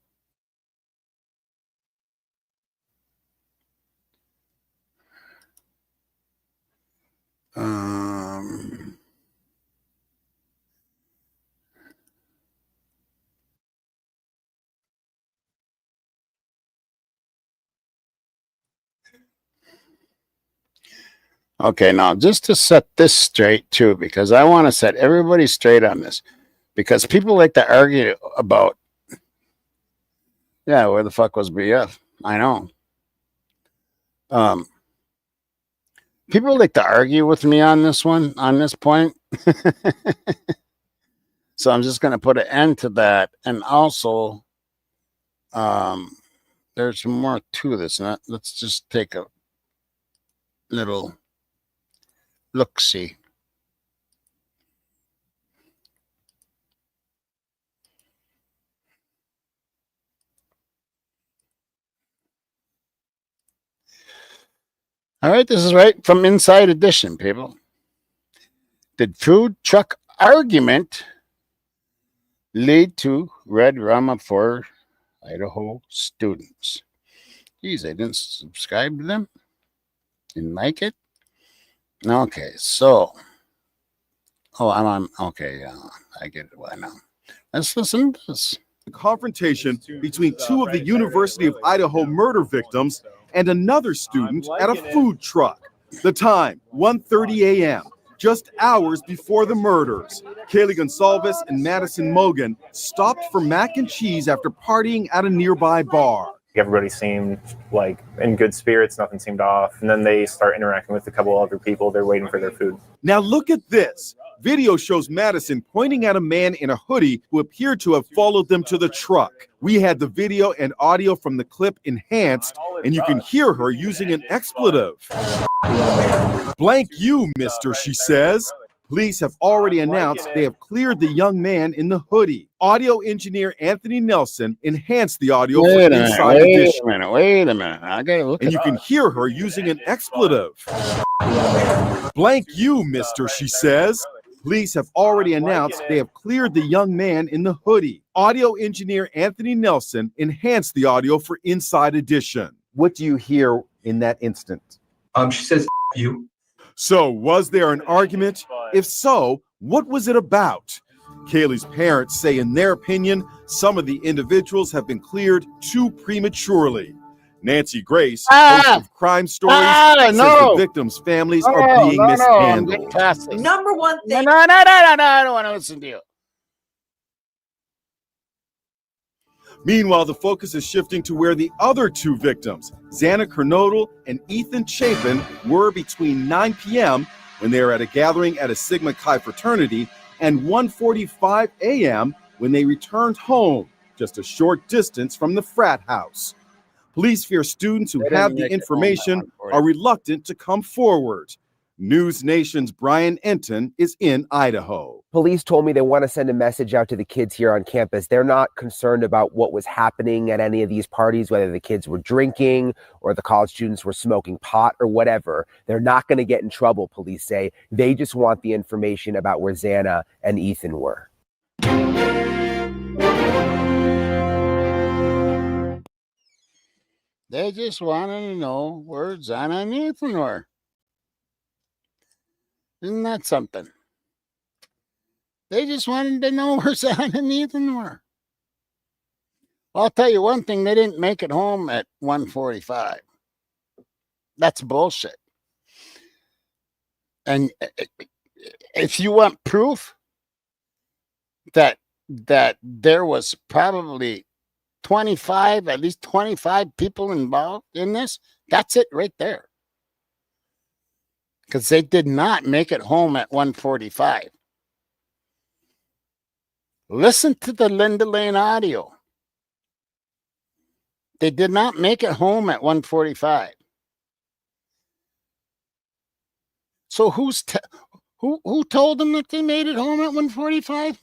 Okay, now just to set this straight too, because I want to set everybody straight on this, because people like to argue about, yeah, where the fuck was BF? I know. People like to argue with me on this one, on this point. So I'm just going to put an end to that. And also, there's more to this. Let's just take a little look-see. All right, this is right from Inside Edition, people. Did food truck argument lead to red rum for Idaho students? Geez, I didn't subscribe to them. Didn't like it. Okay, so. Oh, I'm on. Okay, I get it. Why now? Let's listen to this. The confrontation between two of the University of Idaho murder victims and another student at a food truck. The time, 1:30 a.m. just hours before the murders. Kaylee Gonsalves and Madison Mogan stopped for mac and cheese after partying at a nearby bar. Everybody seemed like in good spirits, nothing seemed off. And then they start interacting with a couple other people. They're waiting for their food. Now look at this. Video shows Madison pointing at a man in a hoodie who appeared to have followed them to the truck. We had the video and audio from the clip enhanced, and you can hear her using an expletive. Blank you, mister, she says. Police have already announced they have cleared the young man in the hoodie. Audio engineer Anthony Nelson enhanced the audio for Inside Edition. Wait a minute. I gotta look. And you can hear her using an expletive. Blank you, mister, she says. Police have already announced they have cleared the young man in the hoodie. Audio engineer Anthony Nelson enhanced the audio for Inside Edition. What do you hear in that instant? She says, you. So, was there an argument? If so, what was it about? Kaylee's parents say, in their opinion, some of the individuals have been cleared too prematurely. Nancy Grace, host of Crime Stories, says the victims' families are being mishandled. Number one thing. No, I don't want to listen to you. Meanwhile, the focus is shifting to where the other two victims, Xana Kernodle and Ethan Chapin, were between 9 p.m. when they were at a gathering at a Sigma Chi fraternity and 1:45 a.m. when they returned home, just a short distance from the frat house. Police fear students who have the information are reluctant to come forward. News Nation's Brian Enton is in Idaho. Police told me they want to send a message out to the kids here on campus. They're not concerned about what was happening at any of these parties, whether the kids were drinking or the college students were smoking pot or whatever. They're not going to get in trouble, police say. They just want the information about where Xana and Ethan were. They just wanted to know where Xana and Ethan were. Isn't that something? They just wanted to know where Xana and Ethan were. Well, I'll tell you one thing, they didn't make it home at 1:45. That's bullshit. And if you want proof that there was probably at least 25 people involved in this, that's it right there. Because they did not make it home at 1:45. Listen to the Linda Lane audio. They did not make it home at 1:45. So who told them that they made it home at 1:45?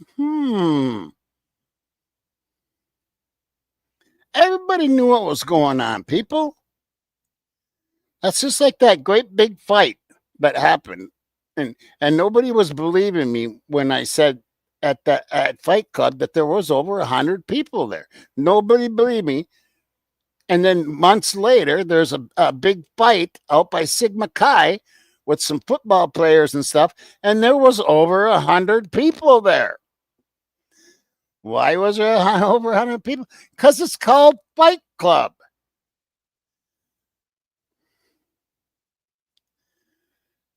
Everybody knew what was going on, people. That's just like that great big fight that happened. And nobody was believing me when I said at Fight Club that there was over 100 people there. Nobody believed me. And then months later, there's a big fight out by Sigma Chi with some football players and stuff, and there was over 100 people there. Why was there over 100 people? Because it's called Fight Club.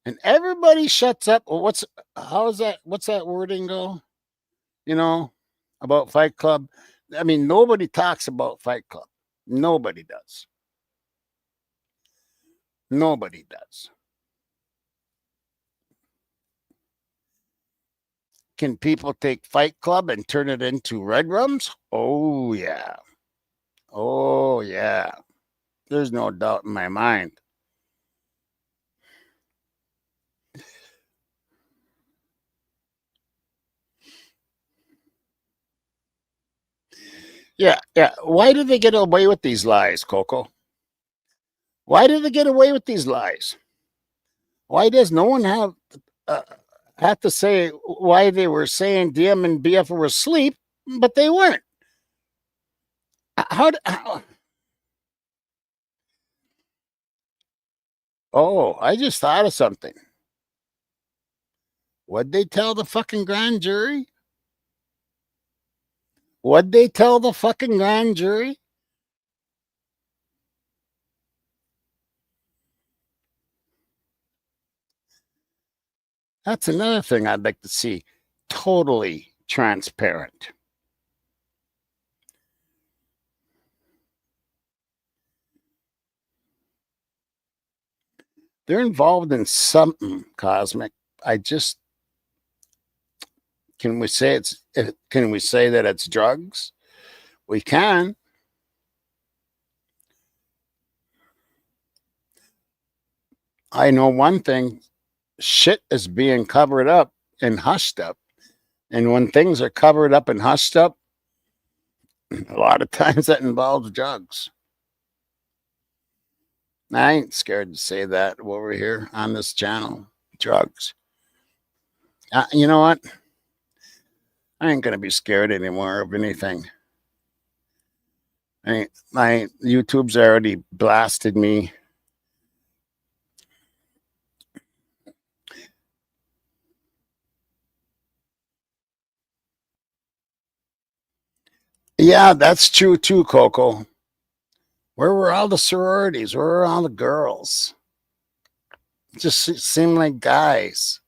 And everybody shuts up. Well, what's that wording go? You know, about Fight Club? I mean, nobody talks about Fight Club. Nobody does. Nobody does. Can people take Fight Club and turn it into Red Rums? Oh, yeah. Oh, yeah. There's no doubt in my mind. Yeah. Why did they get away with these lies, Coco? Why did they get away with these lies? Why does no one have to say why they were saying DM and BF were asleep, but they weren't? How? Oh, I just thought of something. What'd they tell the fucking grand jury? What'd they tell the fucking grand jury? That's another thing I'd like to see. Totally transparent. They're involved in something cosmic. I just can we say that it's drugs? We can. I know one thing, shit is being covered up and hushed up. And when things are covered up and hushed up, a lot of times that involves drugs. I ain't scared to say that over here on this channel. Drugs. You know what? I ain't gonna be scared anymore of anything. My YouTube's already blasted me. Yeah, that's true too, Coco. Where were all the sororities? Where were all the girls? It just seemed like guys.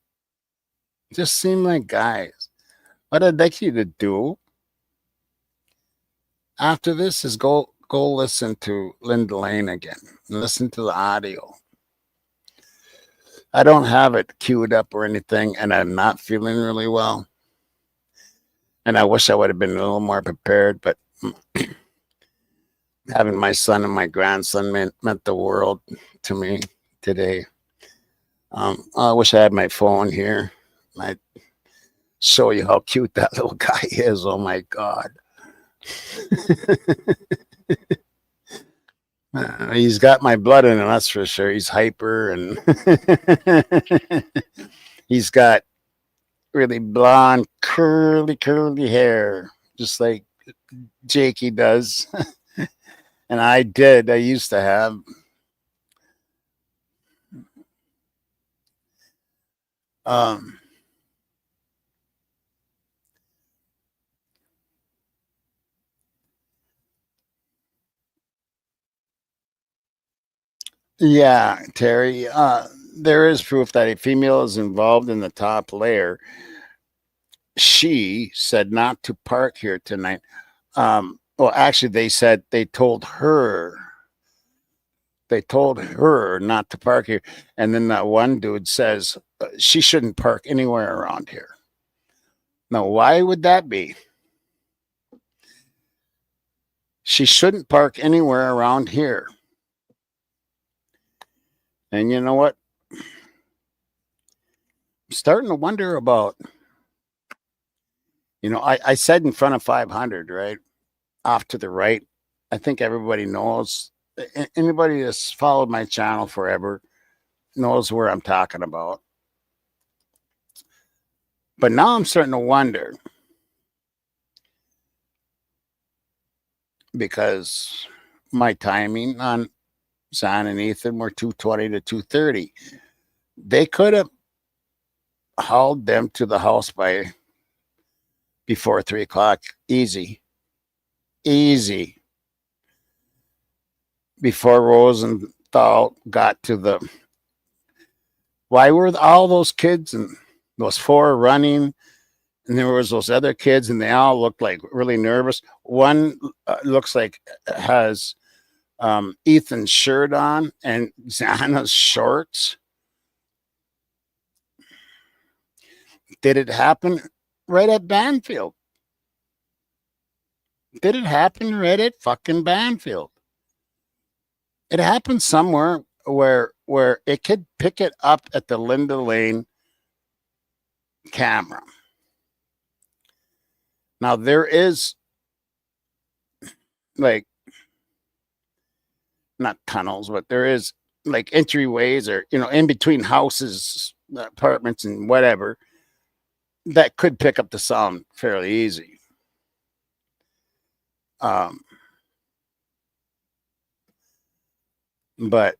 Just seemed like guys. What I'd like you to do after this is go listen to Linda Lane again. Listen to the audio. I don't have it queued up or anything, and I'm not feeling really well. And I wish I would have been a little more prepared, but having my son and my grandson meant the world to me today. I wish I had my phone here. I'd show you how cute that little guy is. Oh my God. He's got my blood in him, that's for sure. He's hyper and he's got really blonde, curly hair, just like Jakey does. And I used to have. Yeah, Terry, there is proof that a female is involved in the top layer. She said not to park here tonight. Well, actually, they told her not to park here. And then that one dude says she shouldn't park anywhere around here. Now, why would that be? She shouldn't park anywhere around here. And you know what? I'm starting to wonder about, I said in front of 500, right? Off to the right. I think everybody knows. Anybody that's followed my channel forever knows where I'm talking about. But now I'm starting to wonder, because my timing on Zan and Ethan were 2:20 to 2:30. They could have hauled them to the house by before 3 o'clock. Easy. Before Rosenthal got to the. Why were all those kids and those 4 running? And there was those other kids, and they all looked like really nervous. One looks like has Ethan's shirt on and Xana's shorts. Did it happen right at Banfield? Did it happen right at fucking Banfield? It happened somewhere where it could pick it up at the Linda Lane camera. Now there is like not tunnels, but there is like entryways or in between houses, apartments, and whatever that could pick up the sound fairly easy. But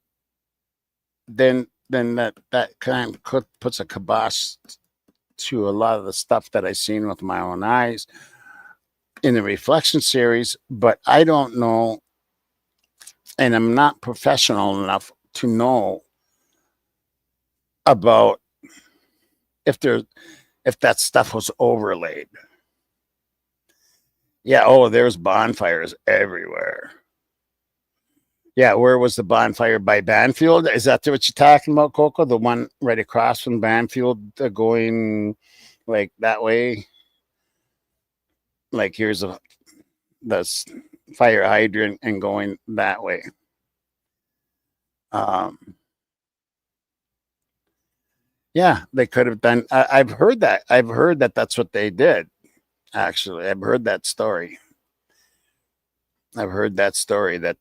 then that kind of puts a kibosh to a lot of the stuff that I've seen with my own eyes in the reflection series. But I don't know, and I'm not professional enough to know about if that stuff was overlaid. Yeah, oh, there's bonfires everywhere. Yeah, where was the bonfire? By Banfield? Is that what you're talking about, Coco? The one right across from Banfield, going like that way? Like here's the fire hydrant and going that way. Yeah, they could have done. I've heard that. I've heard that that's what they did. Actually, I've heard that story. I've heard that story that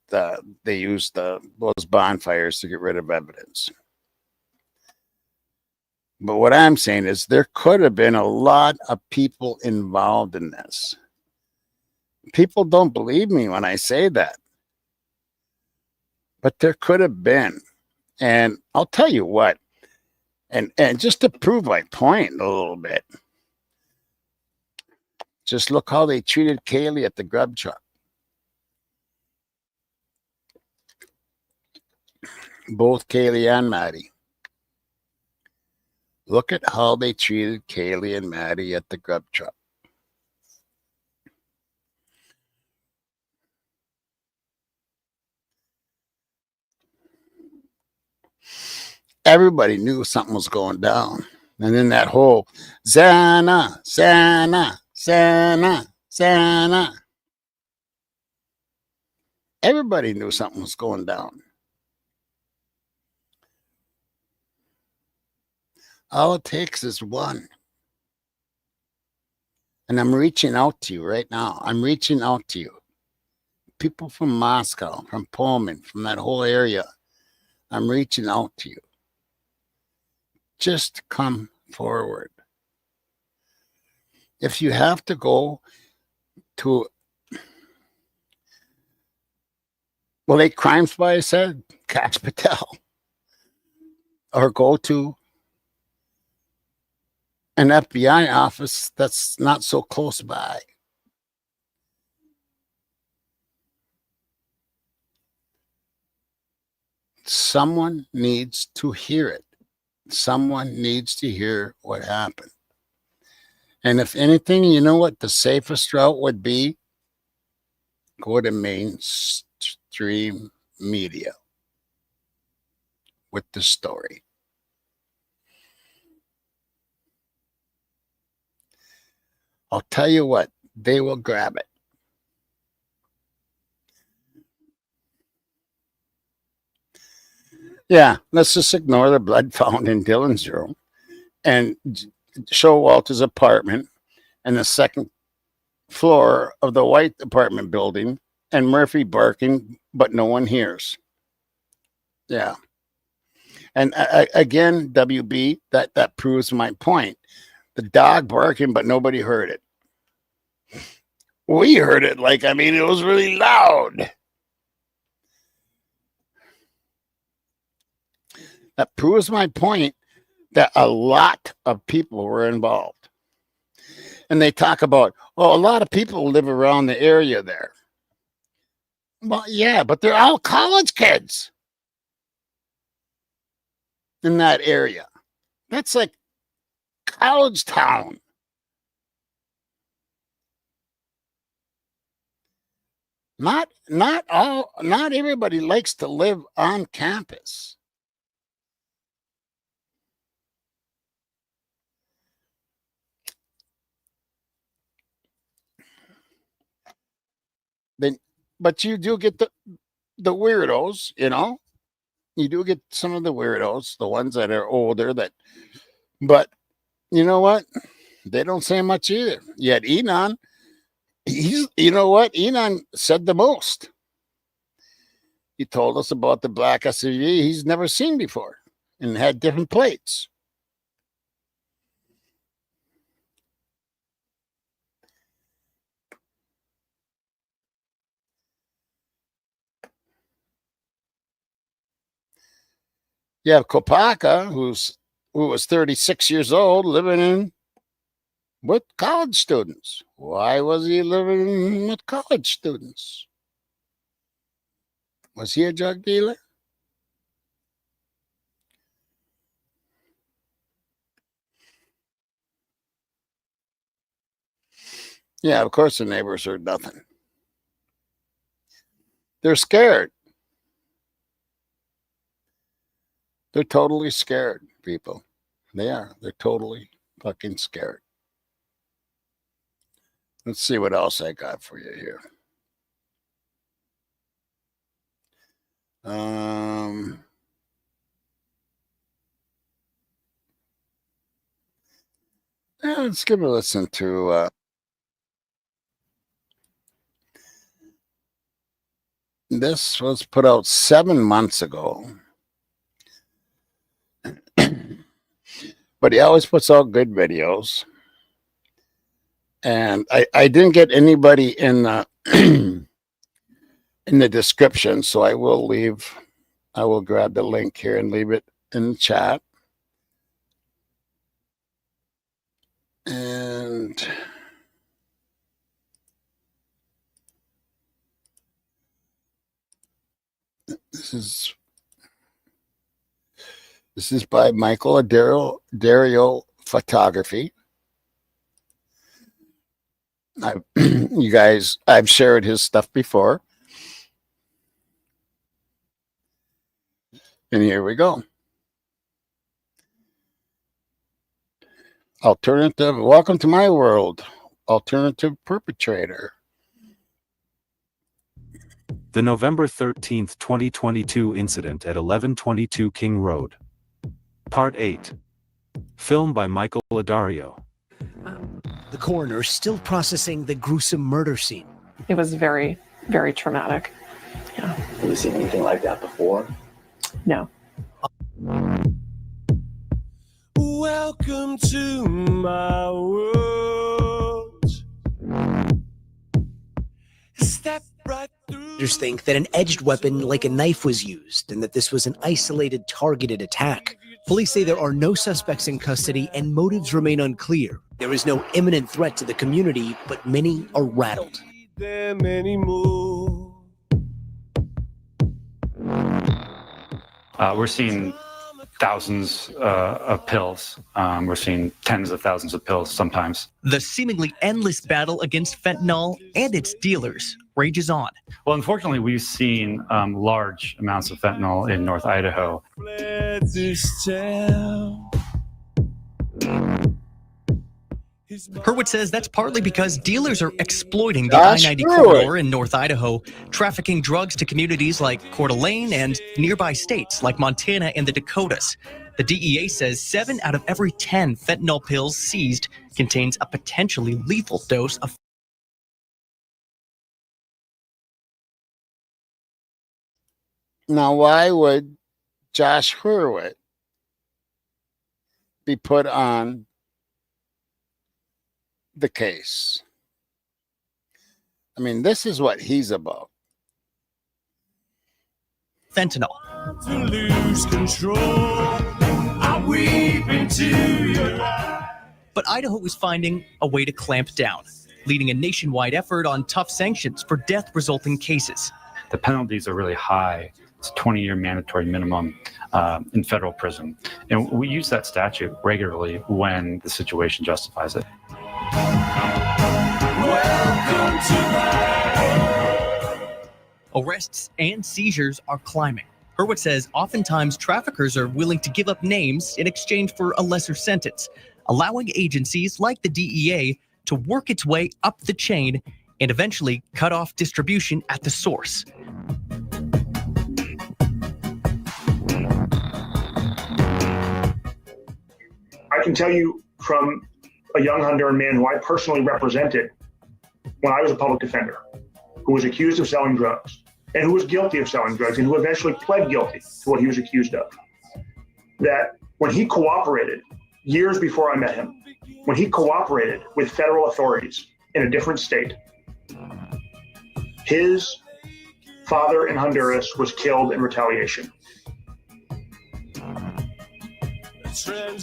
they used those bonfires to get rid of evidence. But what I'm saying is there could have been a lot of people involved in this. People don't believe me when I say that. But there could have been. And I'll tell you what, and just to prove my point a little bit, just look how they treated Kaylee at the grub truck. Both Kaylee and Maddie. Look at how they treated Kaylee and Maddie at the grub truck. Everybody knew something was going down. And then that whole Xana, Xana, Xana, Xana. Everybody knew something was going down. All it takes is one. And I'm reaching out to you right now. I'm reaching out to you. People from Moscow, from Pullman, from that whole area. I'm reaching out to you. Just come forward. If you have to go to, well, Lake Crime Spy said, catch Patel. Or go to an FBI office that's not so close by. Someone needs to hear it. Someone needs to hear what happened. And if anything, you know what the safest route would be? Go to mainstream media with the story. I'll tell you what, they will grab it. Yeah, let's just ignore the blood found in Dylan's room and show Walter's apartment and the second floor of the white apartment building and Murphy barking, but no one hears. Yeah. And again, WB, that proves my point. The dog barking, but nobody heard it. We heard it it was really loud. That proves my point that a lot of people were involved. And they talk about, a lot of people live around the area there. Well, yeah, but they're all college kids in that area. That's like college town. Not everybody likes to live on campus. But you do get the weirdos, You do get some of the weirdos, the ones that are older but you know what? They don't say much either. Yet Enon, Enon said the most. He told us about the black SUV he's never seen before and had different plates. You have Kopaka, who was 36 years old, living with college students. Why was he living with college students? Was he a drug dealer? Yeah, of course the neighbors heard nothing. They're scared. They're totally scared, people. They are. They're totally fucking scared. Let's see what else I got for you here. Let's give a listen to this was put out 7 months ago. But he always puts out good videos. And I didn't get anybody in the in the description, so I will grab the link here and leave it in the chat. And this is by Michael Dario Photography. You guys, I've shared his stuff before. And here we go. Alternative, welcome to my world. Alternative perpetrator. The November 13th, 2022 incident at 1122 King Road. Part 8. Film by Michael Dario. The coroner still processing the gruesome murder scene. It was very, very traumatic. Yeah. Have you seen anything like that before? No. Welcome to my world. Step right through. Just think that an edged weapon like a knife was used and that this was an isolated, targeted attack. Police say there are no suspects in custody and motives remain unclear. There is no imminent threat to the community, but many are rattled. Them anymore. We're seeing thousands of pills. We're seeing tens of thousands of pills sometimes. The seemingly endless battle against fentanyl and its dealers rages on. Well, unfortunately, we've seen large amounts of fentanyl in North Idaho. Hurwitz says that's partly because dealers are exploiting the I-90 corridor in North Idaho, trafficking drugs to communities like Coeur d'Alene and nearby states like Montana and the Dakotas. The DEA says 7 out of every 10 fentanyl pills seized contains a potentially lethal dose of. Now, why would Josh Hurwitz be put on the case? I mean, this is what he's about. Fentanyl. To lose control, I weep into your eyes. But Idaho is finding a way to clamp down, leading a nationwide effort on tough sanctions for death-resulting cases. The penalties are really high. It's a 20-year mandatory minimum in federal prison. And we use that statute regularly when the situation justifies it. Welcome to Arrests and seizures are climbing. Hurwitz says oftentimes traffickers are willing to give up names in exchange for a lesser sentence, allowing agencies like the DEA to work its way up the chain and eventually cut off distribution at the source. I can tell you from a young Honduran man who I personally represented when I was a public defender, who was accused of selling drugs and who was guilty of selling drugs and who eventually pled guilty to what he was accused of, that when he cooperated years before I met him, when he cooperated with federal authorities in a different state, his father in Honduras was killed in retaliation.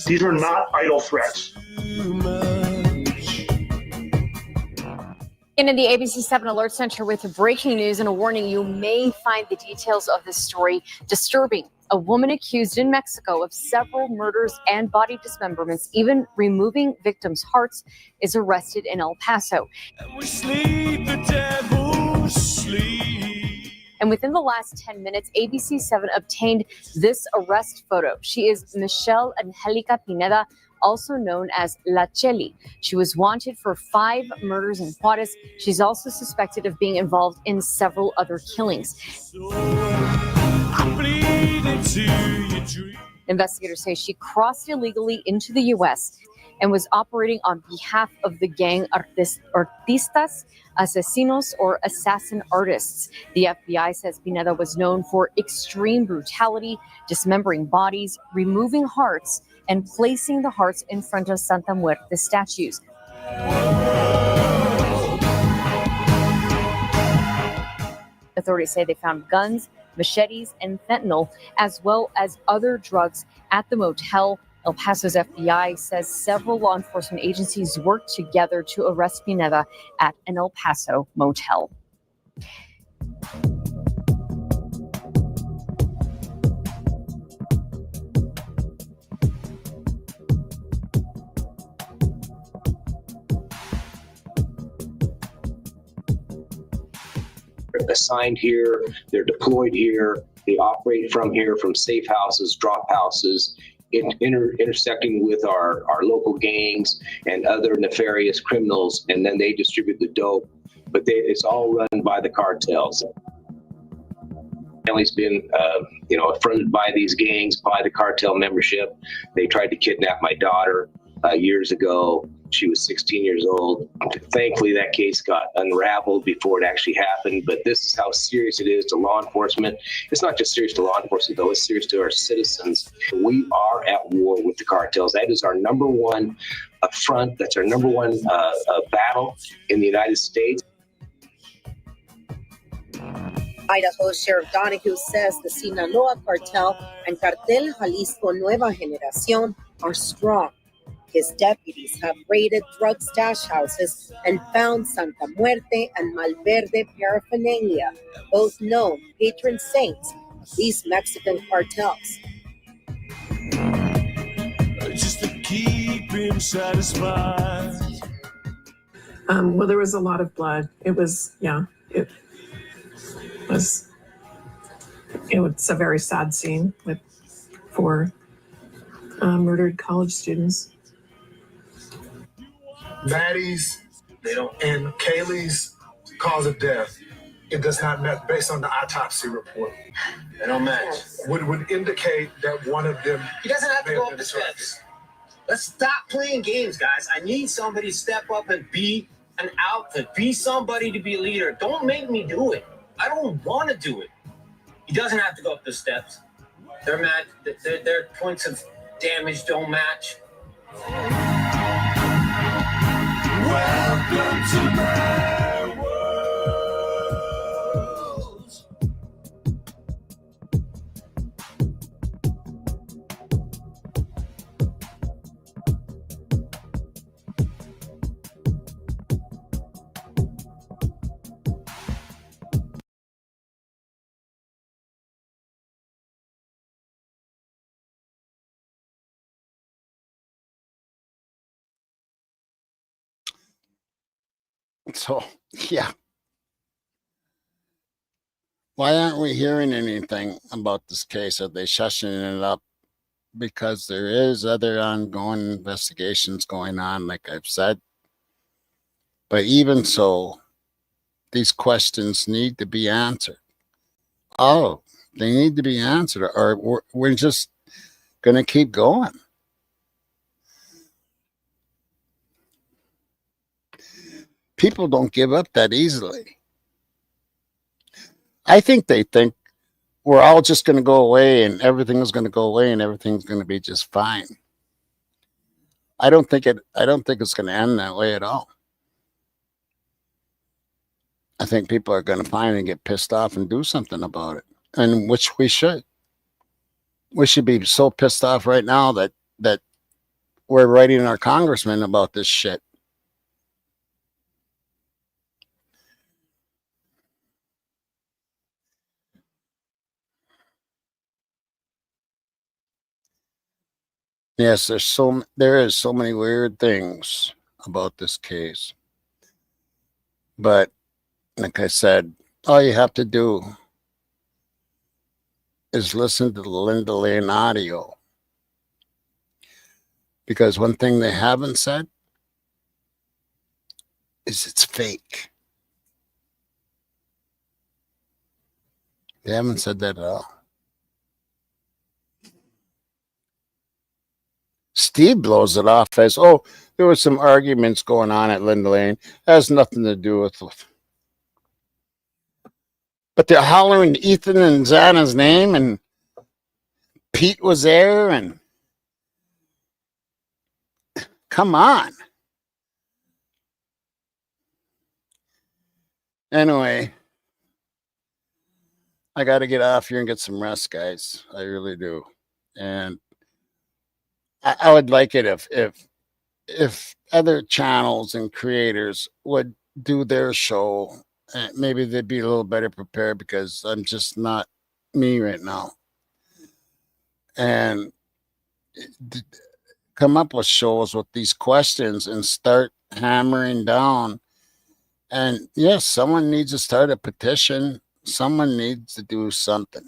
These are not idle threats. In the ABC 7 Alert Center with breaking news and a warning, you may find the details of this story disturbing. a woman accused in Mexico of several murders and body dismemberments, even removing victims' hearts, is arrested in El Paso. We sleep, the devil sleep. And within the last 10 minutes, ABC7 obtained this arrest photo. She is Michelle Angelica Pineda, also known as La Cheli. She was wanted for 5 murders in Juarez. She's also suspected of being involved in several other killings. Investigators say she crossed illegally into the U.S. and was operating on behalf of the gang Artistas Asesinos, or assassin artists. The FBI says Pineda was known for extreme brutality, dismembering bodies, removing hearts, and placing the hearts in front of Santa Muerte statues. Authorities say they found guns, machetes, and fentanyl, as well as other drugs at the motel. El Paso's FBI says several law enforcement agencies worked together to arrest Pineda at an El Paso motel. They're assigned here, they're deployed here, they operate from here, from safe houses, drop houses, intersecting with our local gangs and other nefarious criminals, and then they distribute the dope. But it's all run by the cartels. Family's been, affronted by these gangs, by the cartel membership. They tried to kidnap my daughter years ago. She was 16 years old. Thankfully, that case got unraveled before it actually happened. But this is how serious it is to law enforcement. It's not just serious to law enforcement, though. It's serious to our citizens. We are at war with the cartels. That is our number one affront. That's our number one battle in the United States. Idaho Sheriff Donahue says the Sinaloa cartel and Cartel Jalisco Nueva Generación are strong. His deputies have raided drug stash houses and found Santa Muerte and Malverde paraphernalia, both known patron saints of these Mexican cartels. Just to keep him satisfied. Well, there was a lot of blood. It was a very sad scene with 4 murdered college students. Maddie's and Kaylee's cause of death, it does not match based on the autopsy report. They don't match. Would indicate that one of them. He doesn't have to go up the steps. Let's stop playing games, guys. I need somebody to step up and be an outfit. Be somebody to be a leader. Don't make me do it. I don't want to do it. He doesn't have to go up the steps. Their points of damage don't match. Welcome to my world. So, yeah. Why aren't we hearing anything about this case? Are they shushing it up? Because there is other ongoing investigations going on, like I've said. But even so, these questions need to be answered. Oh, they need to be answered, or we're just going to keep going. People don't give up that easily. I think they think we're all just going to go away and everything is going to go away and everything's going to be just fine. I don't think it's going to end that way at all. I think people are going to finally get pissed off and do something about it, and which we should. We should be so pissed off right now that we're writing our congressman about this shit. Yes, there is so many weird things about this case. But like I said, all you have to do is listen to the Linda Lane audio. Because one thing they haven't said is it's fake. They haven't said that at all. Steve blows it off as, oh, there were some arguments going on at Linda Lane. That has nothing to do with it. But they're hollering Ethan and Xana's name, and Pete was there, and come on. Anyway, I got to get off here and get some rest, guys. I really do. And I would like it if other channels and creators would do their show. Maybe they'd be a little better prepared, because I'm just not me right now. And come up with shows with these questions and start hammering down. And yes, someone needs to start a petition. Someone needs to do something.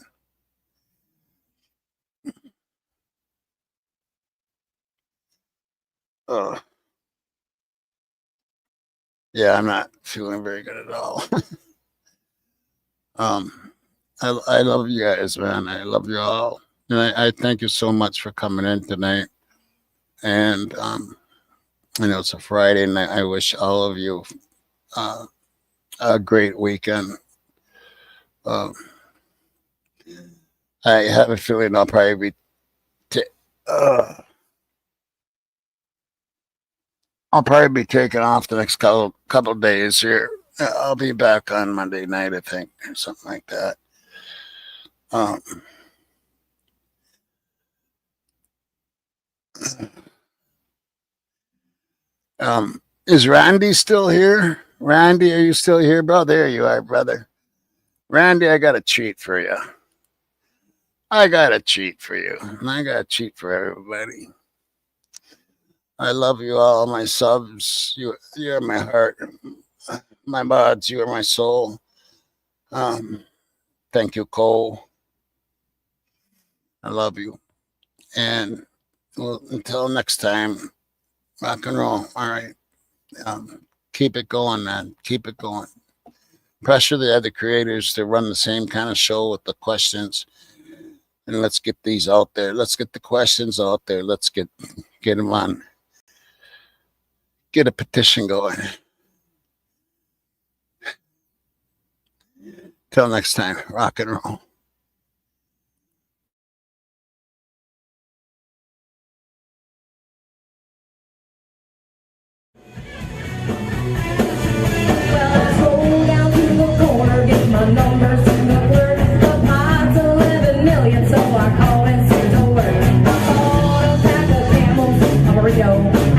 Yeah, I'm not feeling very good at all. I love you guys, man. I love you all. And I thank you so much for coming in tonight. And I know it's a Friday, and I wish all of you a great weekend. I have a feeling I'll probably be I'll probably be taking off the next couple days here. I'll be back on Monday night, I think, or something like that. Is Randy still here? Randy, are you still here, bro? There you are, brother. Randy, I got a treat for you. I got a treat for you. And I got a treat for everybody. I love you all, my subs. You're my heart. My mods, you are my soul. Thank you, Cole. I love you. And well, until next time, rock and roll. All right. Keep it going, man. Keep it going. Pressure the other creators to run the same kind of show with the questions. And let's get these out there. Let's get the questions out there. Let's get them on. Get a petition going. Till next time, rock and roll. My numbers in the word, but mine's 11 million, so I call it Caesar word. I bought a pack of camels, a burrito.